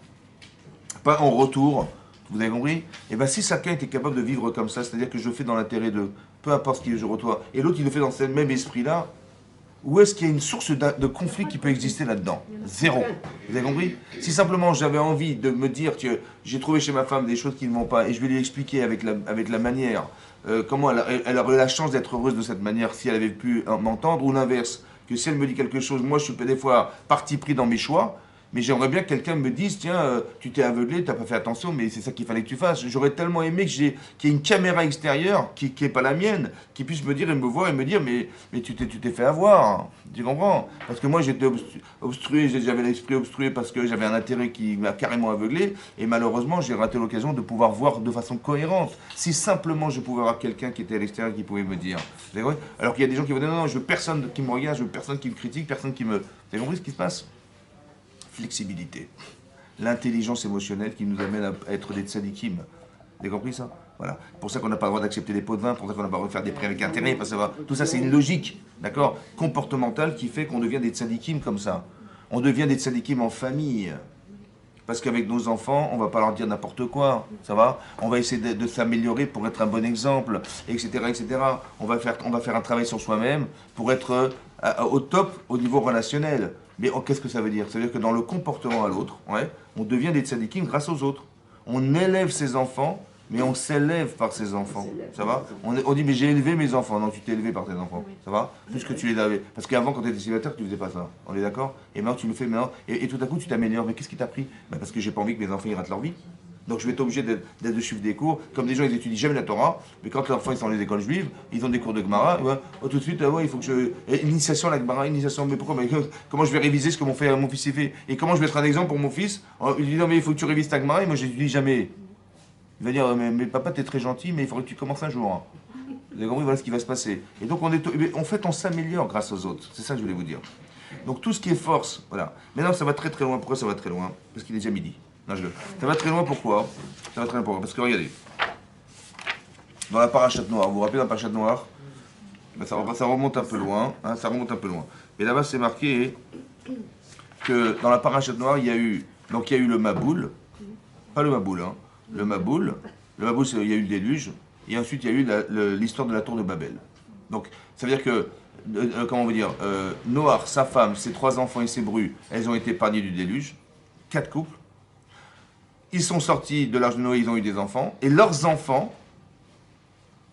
pas en retour, vous avez compris? Et bien si chacun était capable de vivre comme ça, c'est-à-dire que je fais dans l'intérêt de, peu importe ce qu'il je reçois, et l'autre il le fait dans ce même esprit-là, où est-ce qu'il y a une source de conflit qui peut exister là-dedans? Zéro. Vous avez compris? Si simplement j'avais envie de me dire que j'ai trouvé chez ma femme des choses qui ne vont pas, et je vais lui expliquer avec la manière, comment elle aurait la chance d'être heureuse de cette manière si elle avait pu m'entendre, ou l'inverse, que si elle me dit quelque chose, moi je suis des fois parti pris dans mes choix, mais j'aimerais bien que quelqu'un me dise, tiens, tu t'es aveuglé, tu n'as pas fait attention, mais c'est ça qu'il fallait que tu fasses. J'aurais tellement aimé qu'il y ait une caméra extérieure, qui n'est pas la mienne, qui puisse me dire et me voir et me dire, mais tu t'es fait avoir. Tu comprends? Parce que moi j'étais obstrué, j'avais l'esprit obstrué parce que j'avais un intérêt qui m'a carrément aveuglé, et malheureusement j'ai raté l'occasion de pouvoir voir de façon cohérente. Si simplement je pouvais avoir quelqu'un qui était à l'extérieur qui pouvait me dire. Vous avez compris? Alors qu'il y a des gens qui vont dire, non, je veux personne qui me regarde, je veux personne qui me critique, personne qui me... Vous avez compris ce qui se passe? Flexibilité, l'intelligence émotionnelle qui nous amène à être des tzadikim. Vous avez compris ça? Voilà. Pour ça qu'on n'a pas le droit d'accepter des pots de vin, pour ça qu'on n'a pas le droit de faire des prêts avec intérêt, parce que tout ça c'est une logique, d'accord, comportementale qui fait qu'on devient des tzadikim comme ça. On devient des tzadikim en famille. Parce qu'avec nos enfants, on ne va pas leur dire n'importe quoi, ça va? On va essayer de s'améliorer pour être un bon exemple, etc., etc. On va faire un travail sur soi-même pour être au top au niveau relationnel. Mais qu'est-ce que ça veut dire? Ça veut dire que dans le comportement à l'autre, ouais, on devient des tzadikim grâce aux autres. On élève ses enfants, mais on s'élève par ses enfants. Ça va? On dit, mais j'ai élevé mes enfants. Non, tu t'es élevé par tes enfants. Ça va? Plus que tu les avais. Parce qu'avant, quand tu étais célibataire, tu ne faisais pas ça. On est d'accord? Et maintenant, tu le fais maintenant. Et tout à coup, tu t'améliores. Mais qu'est-ce qui t'a pris? Ben, parce que j'ai pas envie que mes enfants ils ratent leur vie. Donc je vais être obligé de suivre des cours. Comme des gens, ils étudient jamais la Torah, mais quand leurs enfants ils sont dans les écoles juives, ils ont des cours de Gemara, ouais, tout de suite, ouais, il faut que initiation à la Gemara, initiation, mais pourquoi? Mais comment je vais réviser ce que mon fils a fait? Et comment je vais être un exemple pour mon fils? Il dit, non mais il faut que tu révises ta Gemara, et moi j'étudie jamais. Il va dire, mais papa, t'es très gentil, mais il faudrait que tu commences un jour. Vous avez compris, voilà ce qui va se passer. Et donc en fait, on s'améliore grâce aux autres. C'est ça que je voulais vous dire. Donc tout ce qui est force, voilà. Maintenant, ça va très très loin. Pourquoi ça va très loin? Parce qu'il est déjà midi. Non, ça va très loin, pourquoi? Ça va très loin, pourquoi? Parce que regardez, dans la parachute noire, vous vous rappelez dans la parachute noire? Ben, ça remonte un peu loin, hein, ça remonte un peu loin. Et là-bas, c'est marqué que dans la parachute noire, il y a eu le Maboul, pas le Maboul, hein, le Maboul, il y a eu le déluge, et ensuite il y a eu l'histoire de la tour de Babel. Donc, ça veut dire que, comment on veut dire, Noach, sa femme, ses 3 enfants et ses brus, elles ont été épargnées du déluge, 4 couples. Ils sont sortis de l'Arche de Noé, ils ont eu des enfants, et leurs enfants,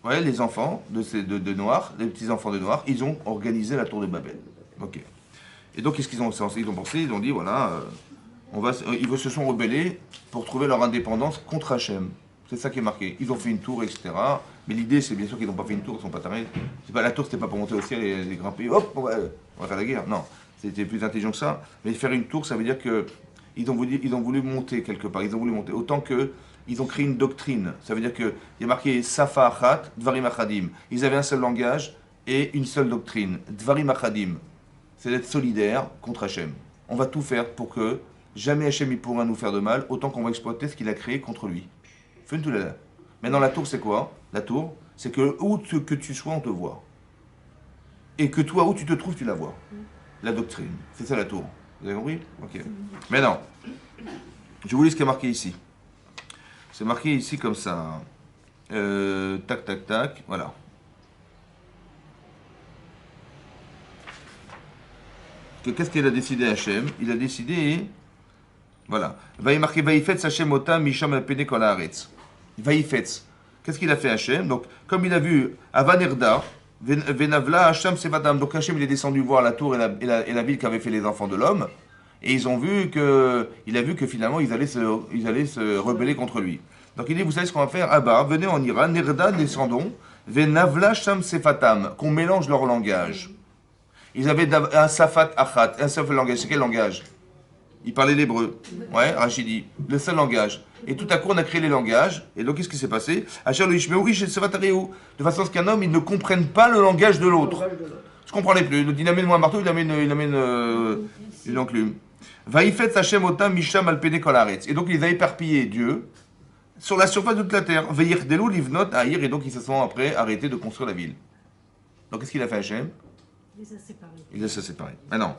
ouais, les enfants de Noach, les petits-enfants de Noach, ils ont organisé la tour de Babel. Ok. Et donc, qu'est-ce qu'ils ont pensé? Ils ont dit, voilà, ils se sont rebellés pour trouver leur indépendance contre Hachem. C'est ça qui est marqué. Ils ont fait une tour, etc. Mais l'idée, c'est bien sûr qu'ils n'ont pas fait une tour, ils ne sont pas tarés. La tour, c'était pas pour monter au ciel et grimper, hop, on va faire la guerre. Non, c'était plus intelligent que ça. Mais faire une tour, ça veut dire que ils ont voulu monter quelque part, ils ont voulu monter. Autant que ils ont créé une doctrine. Ça veut dire qu'il y a marqué Safa Achat, Dvarim Achadim. Ils avaient un seul langage et une seule doctrine. Dvarim Achadim. C'est d'être solidaire contre Hachem. On va tout faire pour que jamais Hachem il pourra nous faire de mal, autant qu'on va exploiter ce qu'il a créé contre lui. Fais une toulala. Maintenant, la tour, c'est quoi? La tour, c'est que où que tu sois, on te voit. Et que toi, où tu te trouves, tu la vois. La doctrine. C'est ça la tour. Vous avez compris? Ok. Maintenant, je vous lis ce qui est marqué ici. C'est marqué ici comme ça. Tac, tac, tac. Voilà. Qu'est-ce qu'il a décidé Hachem? Il a décidé. Voilà. Va y marquer Vaïfetz Hachem Otam Misham Alpene Kol Haaretz. Vaïfetz. Qu'est-ce qu'il a fait Hachem? Donc, comme il a vu Avanerda, Venavla Hachem Sevatam. Donc Hachem il est descendu voir la tour et la ville qu'avaient fait les enfants de l'homme. Et ils ont vu que. Il a vu que finalement ils allaient se rebeller contre lui. Donc il dit, vous savez ce qu'on va faire? Ah bah, venez en Iran, Nerda, descendons, Venavla Sham Sefatam, qu'on mélange leur langage. Ils avaient un Safat Achat, un seul langage. C'est quel langage? Ils parlaient l'hébreu. Ouais, Rachidi, le seul langage. Et tout à coup, on a créé les langages. Et donc, qu'est-ce qui s'est passé? Achar le Ishmeou, Ish Sefatareu. De façon à ce qu'un homme, il ne comprenne pas le langage de l'autre. Je ne comprenais plus. Il amène moi un marteau, il amène une enclume. Vaïfet Hachem Otam Misham Alpene Kol Haaretz. Et donc, ils avaient éparpillé Dieu sur la surface de toute la terre. Veir Delou Livnot Aïr. Et donc, ils se sont après arrêtés de construire la ville. Donc, qu'est-ce qu'il a fait Hachem? Il les a séparés. Il les a séparés. Maintenant,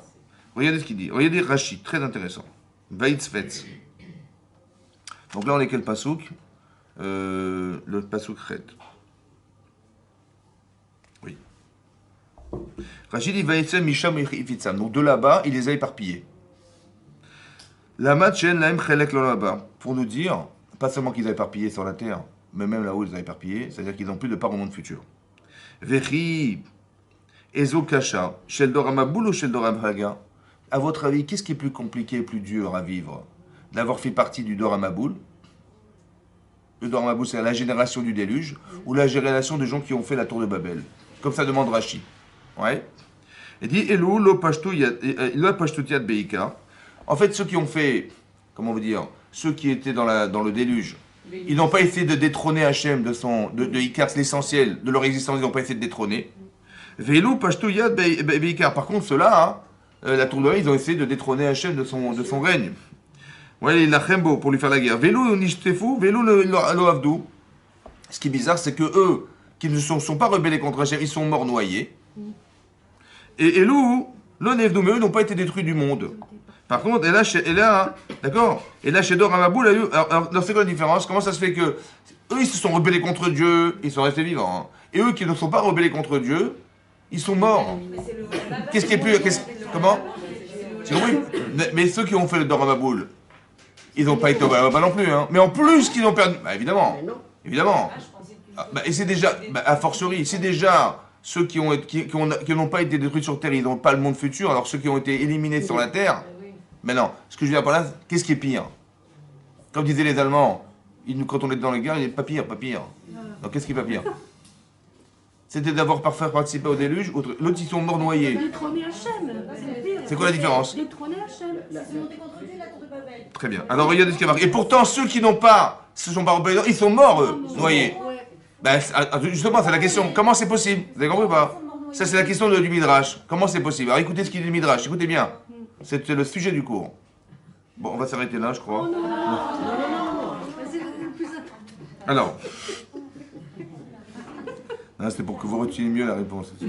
regardez ce qu'il dit. Regardez Rachid, très intéressant. Vaïtzfetz. Donc là, on est quel pasouk? Le pasouk Chet. Oui. Rachid dit Vaïtzem Misham Ifitzam. Donc de là-bas, il les a éparpillés. La matchen laem chelek lo là-bas. Pour nous dire, pas seulement qu'ils ont éparpillé sur la terre, mais même là-haut, ils les ont éparpillés, c'est-à-dire qu'ils n'ont plus de part au monde futur. Vechi Ezo Kasha, Sheldor Amaboul ou Sheldor Amhaga? À votre avis, qu'est-ce qui est plus compliqué et plus dur à vivre? D'avoir fait partie du Dor Amaboul? Le Dor Amaboul, c'est la génération du déluge, ou la génération des gens qui ont fait la tour de Babel? Comme ça demande Rashi. Ouais. Il dit Elou lo pashtutiat beika. En fait, ceux qui ont fait, comment vous dire, ceux qui étaient dans le déluge, ils n'ont pas essayé de détrôner Hachem de Ikar, c'est l'essentiel de leur existence, ils n'ont pas essayé de détrôner. Velou pashtuyat beika. Par contre, ceux-là, la tour de Babel, ils ont essayé de détrôner Hachem de son règne. Ouais, il a Chembo pour lui faire la guerre. Velou nishtefu, velou lo avdou. Ce qui est bizarre, c'est que eux, qui ne sont pas rebellés contre Hachem, ils sont morts noyés. Et Elou, l'onevdou, mais eux n'ont pas été détruits du monde. Par contre, et là, d'accord. Et là, chez Dor Amaboul, alors, c'est quoi la différence? Comment ça se fait que eux, ils se sont rebellés contre Dieu, ils sont restés vivants. Hein. Et eux qui ne sont pas rebellés contre Dieu, ils sont morts. Qu'est-ce qui est plus... Comment? C'est oui. Mais ceux qui ont fait le Dor Amaboul, ils n'ont pas été au Baba non plus. Hein. Mais en plus qu'ils ont perdu... Bah évidemment. Évidemment. Ah, bah, et c'est déjà... Bah, a fortiori, c'est déjà... Ceux qui n'ont pas été détruits sur Terre, ils n'ont pas le monde futur, alors ceux qui ont été éliminés sur la Terre... Mais non, ce que je veux dire par là, qu'est-ce qui est pire? Comme disaient les Allemands, quand on était dans les guerres, il n'est pas pire, pas pire. Donc qu'est-ce qui est pas pire? C'était d'avoir participé au déluge, l'autre ils sont morts noyés. Détrôner Hachem. C'est quoi la différence? Détrôner Hachem. Très bien. Alors regardez ce qui est marqué. Et pourtant, ceux qui n'ont pas, se sont pas rebellés, ils sont morts, eux, noyés. Ben, justement, c'est la question. Comment c'est possible? Vous avez compris ou pas? Ça, c'est la question du Midrash. Comment c'est possible? Alors écoutez ce qu'il dit le Midrash, écoutez bien. C'est le sujet du cours. Bon, on va s'arrêter là, je crois. Alors. Non, c'était pour que vous reteniez mieux la réponse. Je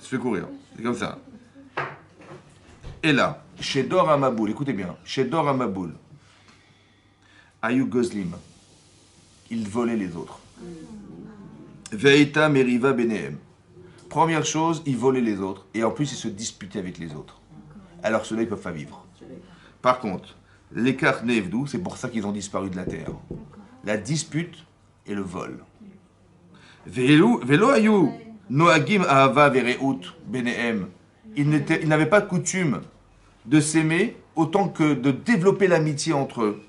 fais courir. C'est comme ça. Et là, chez Dor Amaboul, écoutez bien, chez Dor Amaboul, Ayou Gozlim, il volait les autres. Veita Meriva Benehem. Première chose, ils volaient les autres. Et en plus, ils se disputaient avec les autres. Alors ceux-là, ils ne peuvent pas vivre. Par contre, l'écart Nevdou, c'est pour ça qu'ils ont disparu de la terre. La dispute et le vol. Velo ayou noagim ahava vereut benehem. Ils n'avaient pas coutume de s'aimer autant que de développer l'amitié entre eux.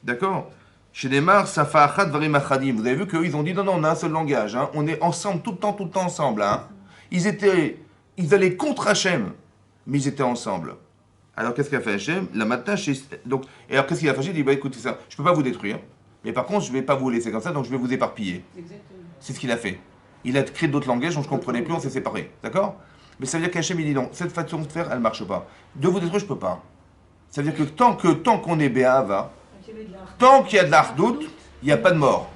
D'accord? Chez Neymar, Safa Achat Varim Achadim. Vous avez vu qu'eux, ils ont dit non, on a un seul langage. Hein. On est ensemble, tout le temps ensemble. Hein. Ils allaient contre Hachem, mais ils étaient ensemble. Alors qu'est-ce qu'a fait Hachem? La matin, donc, et alors qu'est-ce qu'il a fait? Il dit, bah écoutez ça, je ne peux pas vous détruire, mais par contre, je ne vais pas vous laisser comme ça, donc je vais vous éparpiller. C'est ce qu'il a fait. Il a créé d'autres langages dont je ne comprenais plus, on s'est séparés. D'accord? Mais ça veut dire qu'Hachem, il dit non, cette façon de faire, elle ne marche pas. De vous détruire, je ne peux pas. Ça veut dire que tant qu'on est Béhava, tant qu'il y a de l'Ardout, il n'y a pas de mort.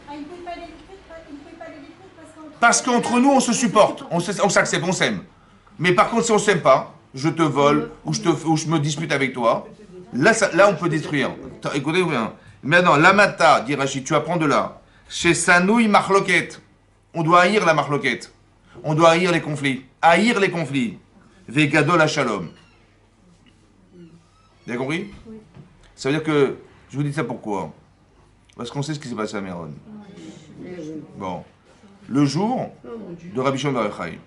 Ah, il ne pouvait pas aller vite, il ne pouvait pas aller vite Parce qu'entre nous, on se supporte, on s'accepte, on s'aime. Mais par contre, si on ne s'aime pas, je te vole ou je me dispute avec toi, là on peut détruire. Écoutez bien. Maintenant, l'amata, dit Rachid, tu apprends de là. Chez Sanoui Marloquette, on doit haïr la Marloquette. On doit haïr les conflits. Haïr les conflits. Vegadol à Shalom. Vous avez compris? Oui. Ça veut dire que, je vous dis ça pourquoi? Parce qu'on sait ce qui s'est passé à Méron. Bon. Le jour de Rabbi Shimon bar Yochai.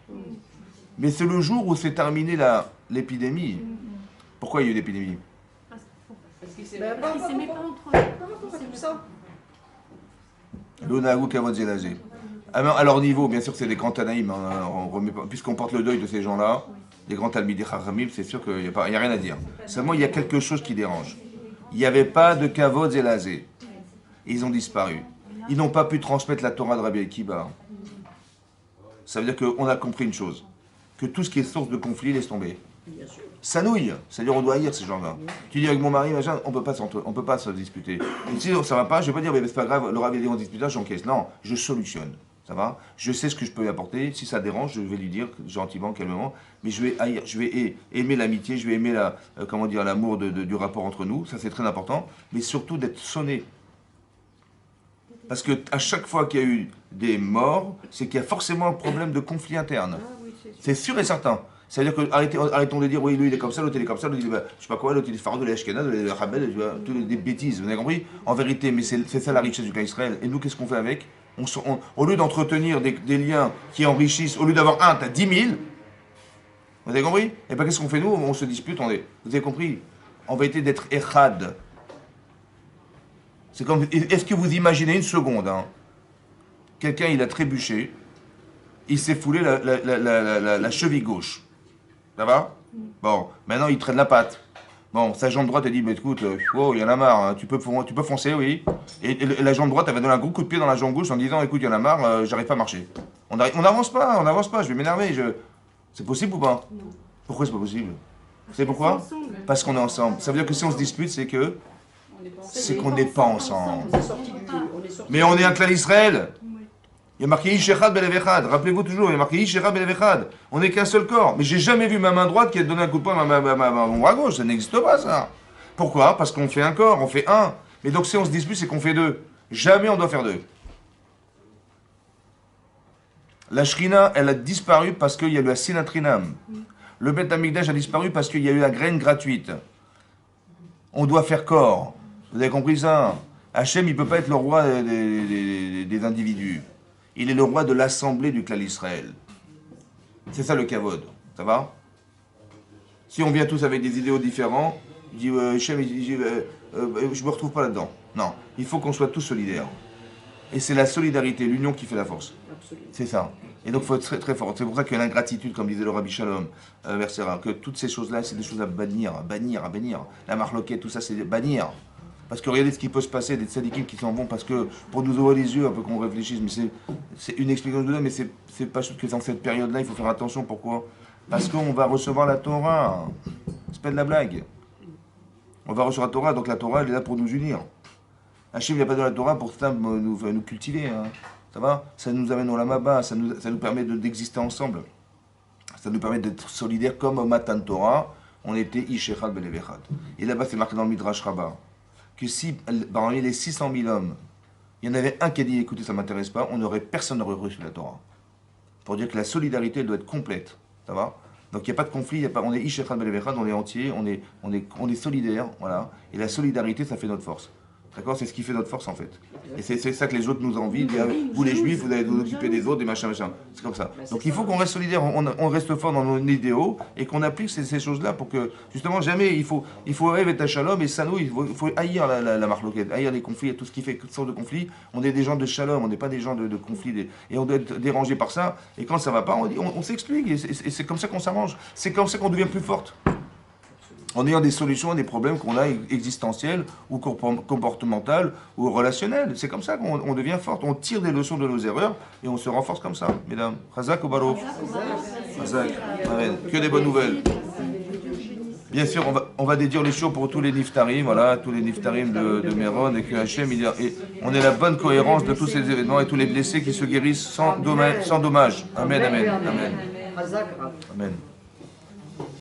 Mais c'est le jour où s'est terminée l'épidémie. Pourquoi il y a eu l'épidémie? Ben, Ils ne s'aimaient pas entre eux. par rapport à tout ça. L'Onagou Kavod Zelazé. À leur niveau, bien sûr, c'est des grands Tanaïm. Puisqu'on porte le deuil de ces gens-là, des grands Talmidei Chachamim, c'est sûr qu'il n'y a rien à dire. Seulement, il y a quelque chose qui dérange. Il n'y avait pas de Kavod Zelazé. Ils ont disparu. Ils n'ont pas pu transmettre la Torah de Rabbi Akiba. Ça veut dire qu'on a compris une chose. Que tout ce qui est source de conflit, laisse tomber. Bien sûr. Ça nouille, c'est-à-dire on doit haïr ces gens-là. Tu dis avec mon mari, machin, on peut pas se disputer. Et si ça va pas, je vais pas dire, mais c'est pas grave, le Rav dit on dispute, j'encaisse. Non, je solutionne. Ça va? Je sais ce que je peux lui apporter. Si ça dérange, je vais lui dire gentiment, calmement. Mais je vais haïr, je vais aimer l'amitié, je vais aimer l'amour du rapport entre nous. Ça c'est très important. Mais surtout d'être sonné. Parce que à chaque fois qu'il y a eu des morts, c'est qu'il y a forcément un problème de conflit interne. Ah oui, c'est sûr. C'est sûr et certain. Ça veut dire que arrêtons de dire oui, lui il est comme ça, l'autre il est comme ça, l'autre il est, je sais pas quoi, l'autre il est Farad, l'autre il est Ashkenaz, l'autre il est Rabel, toutes des bêtises, vous avez compris? En vérité, mais c'est ça la richesse du cas Israël. Et nous, qu'est-ce qu'on fait avec? Au lieu d'entretenir des liens qui enrichissent, au lieu d'avoir un, t'as 10 000, vous avez compris? Et bien qu'est-ce qu'on fait nous? On se dispute, vous avez compris? En vérité, d'être Echad. C'est comme, est-ce que vous imaginez une seconde, hein? Quelqu'un il a trébuché, il s'est foulé la cheville gauche. Ça va? Bon, maintenant il traîne la patte. Bon, sa jambe droite, elle dit, mais écoute, oh, il y en a marre, hein, tu peux foncer, oui. Et la jambe droite, elle va donner un gros coup de pied dans la jambe gauche en disant, écoute, il y en a marre, j'arrive pas à marcher. On n'avance pas, je vais m'énerver. C'est possible ou pas? Non. Pourquoi c'est pas possible? Vous savez pourquoi? Parce qu'on est ensemble. Ça veut dire que si on se dispute, c'est qu'on n'est pas ensemble. On est sorti du jeu. On est sorti Mais on est un clan Israël. Oui. Il y a marqué Ish Echad Belev Echad. Rappelez-vous toujours, il y a marqué Ish Echad Belev Echad. On n'est qu'un seul corps. Mais j'ai jamais vu ma main droite qui a donné un coup de poing à mon bras gauche. Ça n'existe pas, ça. Pourquoi? Parce qu'on fait un corps, on fait un. Mais donc si on se dispute, c'est qu'on fait deux. Jamais on doit faire deux. La Shrina, elle a disparu parce qu'il y a eu la Sinatrinam. Le Beth Amikdash a disparu parce qu'il y a eu la graine gratuite. On doit faire corps. Vous avez compris ça? Hachem, il ne peut pas être le roi des individus. Il est le roi de l'assemblée du clan Israël. C'est ça le kavod. Ça va? Si on vient tous avec des idéaux différents, il dit Hachem, je ne me retrouve pas là-dedans. Non, il faut qu'on soit tous solidaires. Et c'est la solidarité, l'union qui fait la force. Absolument. C'est ça. Et donc il faut être très très fort. C'est pour ça que l'ingratitude, comme disait le Rabbi Shalom, que toutes ces choses-là, c'est des choses à bannir. La marloquette, tout ça, c'est bannir. Parce que regardez ce qui peut se passer, des tzadikim qui s'en vont parce que, pour nous ouvrir les yeux, un peu qu'on réfléchisse, mais c'est une explication que je donne, mais c'est pas juste que dans cette période-là, il faut faire attention. Pourquoi? Parce qu'on va recevoir la Torah. C'est pas de la blague. On va recevoir la Torah, donc la Torah, elle est là pour nous unir. Hachem, il n'y a pas de la Torah pour nous cultiver. Hein. Ça va? Ça nous amène au Lamaba, ça nous permet d'exister ensemble. Ça nous permet d'être solidaires comme au Matan Torah, on était Ish Echad Belev Echad. Et là-bas, c'est marqué dans le Midrash Rabbah que si, parmi les 600 000 hommes, il y en avait un qui a dit écoutez, ça ne m'intéresse pas, personne n'aurait reçu la Torah. Pour dire que la solidarité elle doit être complète. Ça va? Donc il n'y a pas de conflit, on est Ish Echad Belev Echad, on est entier, on est solidaire, voilà. Et la solidarité, ça fait notre force. D'accord? C'est ce qui fait notre force en fait. Et c'est ça que les autres nous envient. Vous les juifs, vous allez vous occuper des autres, des machins. C'est comme ça. Donc il faut qu'on reste solidaire, on reste fort dans nos idéaux et qu'on applique ces choses-là pour que justement jamais il faut rêver ta shalom et ça nous, il faut haïr la marloquette, haïr les conflits et tout ce qui fait toutes sortes de conflits. On est des gens de shalom, on n'est pas des gens de conflits et on doit être dérangé par ça. Et quand ça va pas, on s'explique et c'est comme ça qu'on s'arrange. C'est comme ça qu'on devient plus forte. En ayant des solutions à des problèmes qu'on a existentiels ou comportementaux ou relationnels. C'est comme ça qu'on devient forte. On tire des leçons de nos erreurs et on se renforce comme ça, mesdames. Chazak ou Baruch? Chazak. Amen. Que des bonnes nouvelles. Bien sûr, on va dédier les shows pour tous les niftarim, voilà, tous les niftarim de Méron, et que Hachem, on ait la bonne cohérence de tous ces événements et tous les blessés qui se guérissent sans dommage. Amen, amen, amen. Hazak. Amen.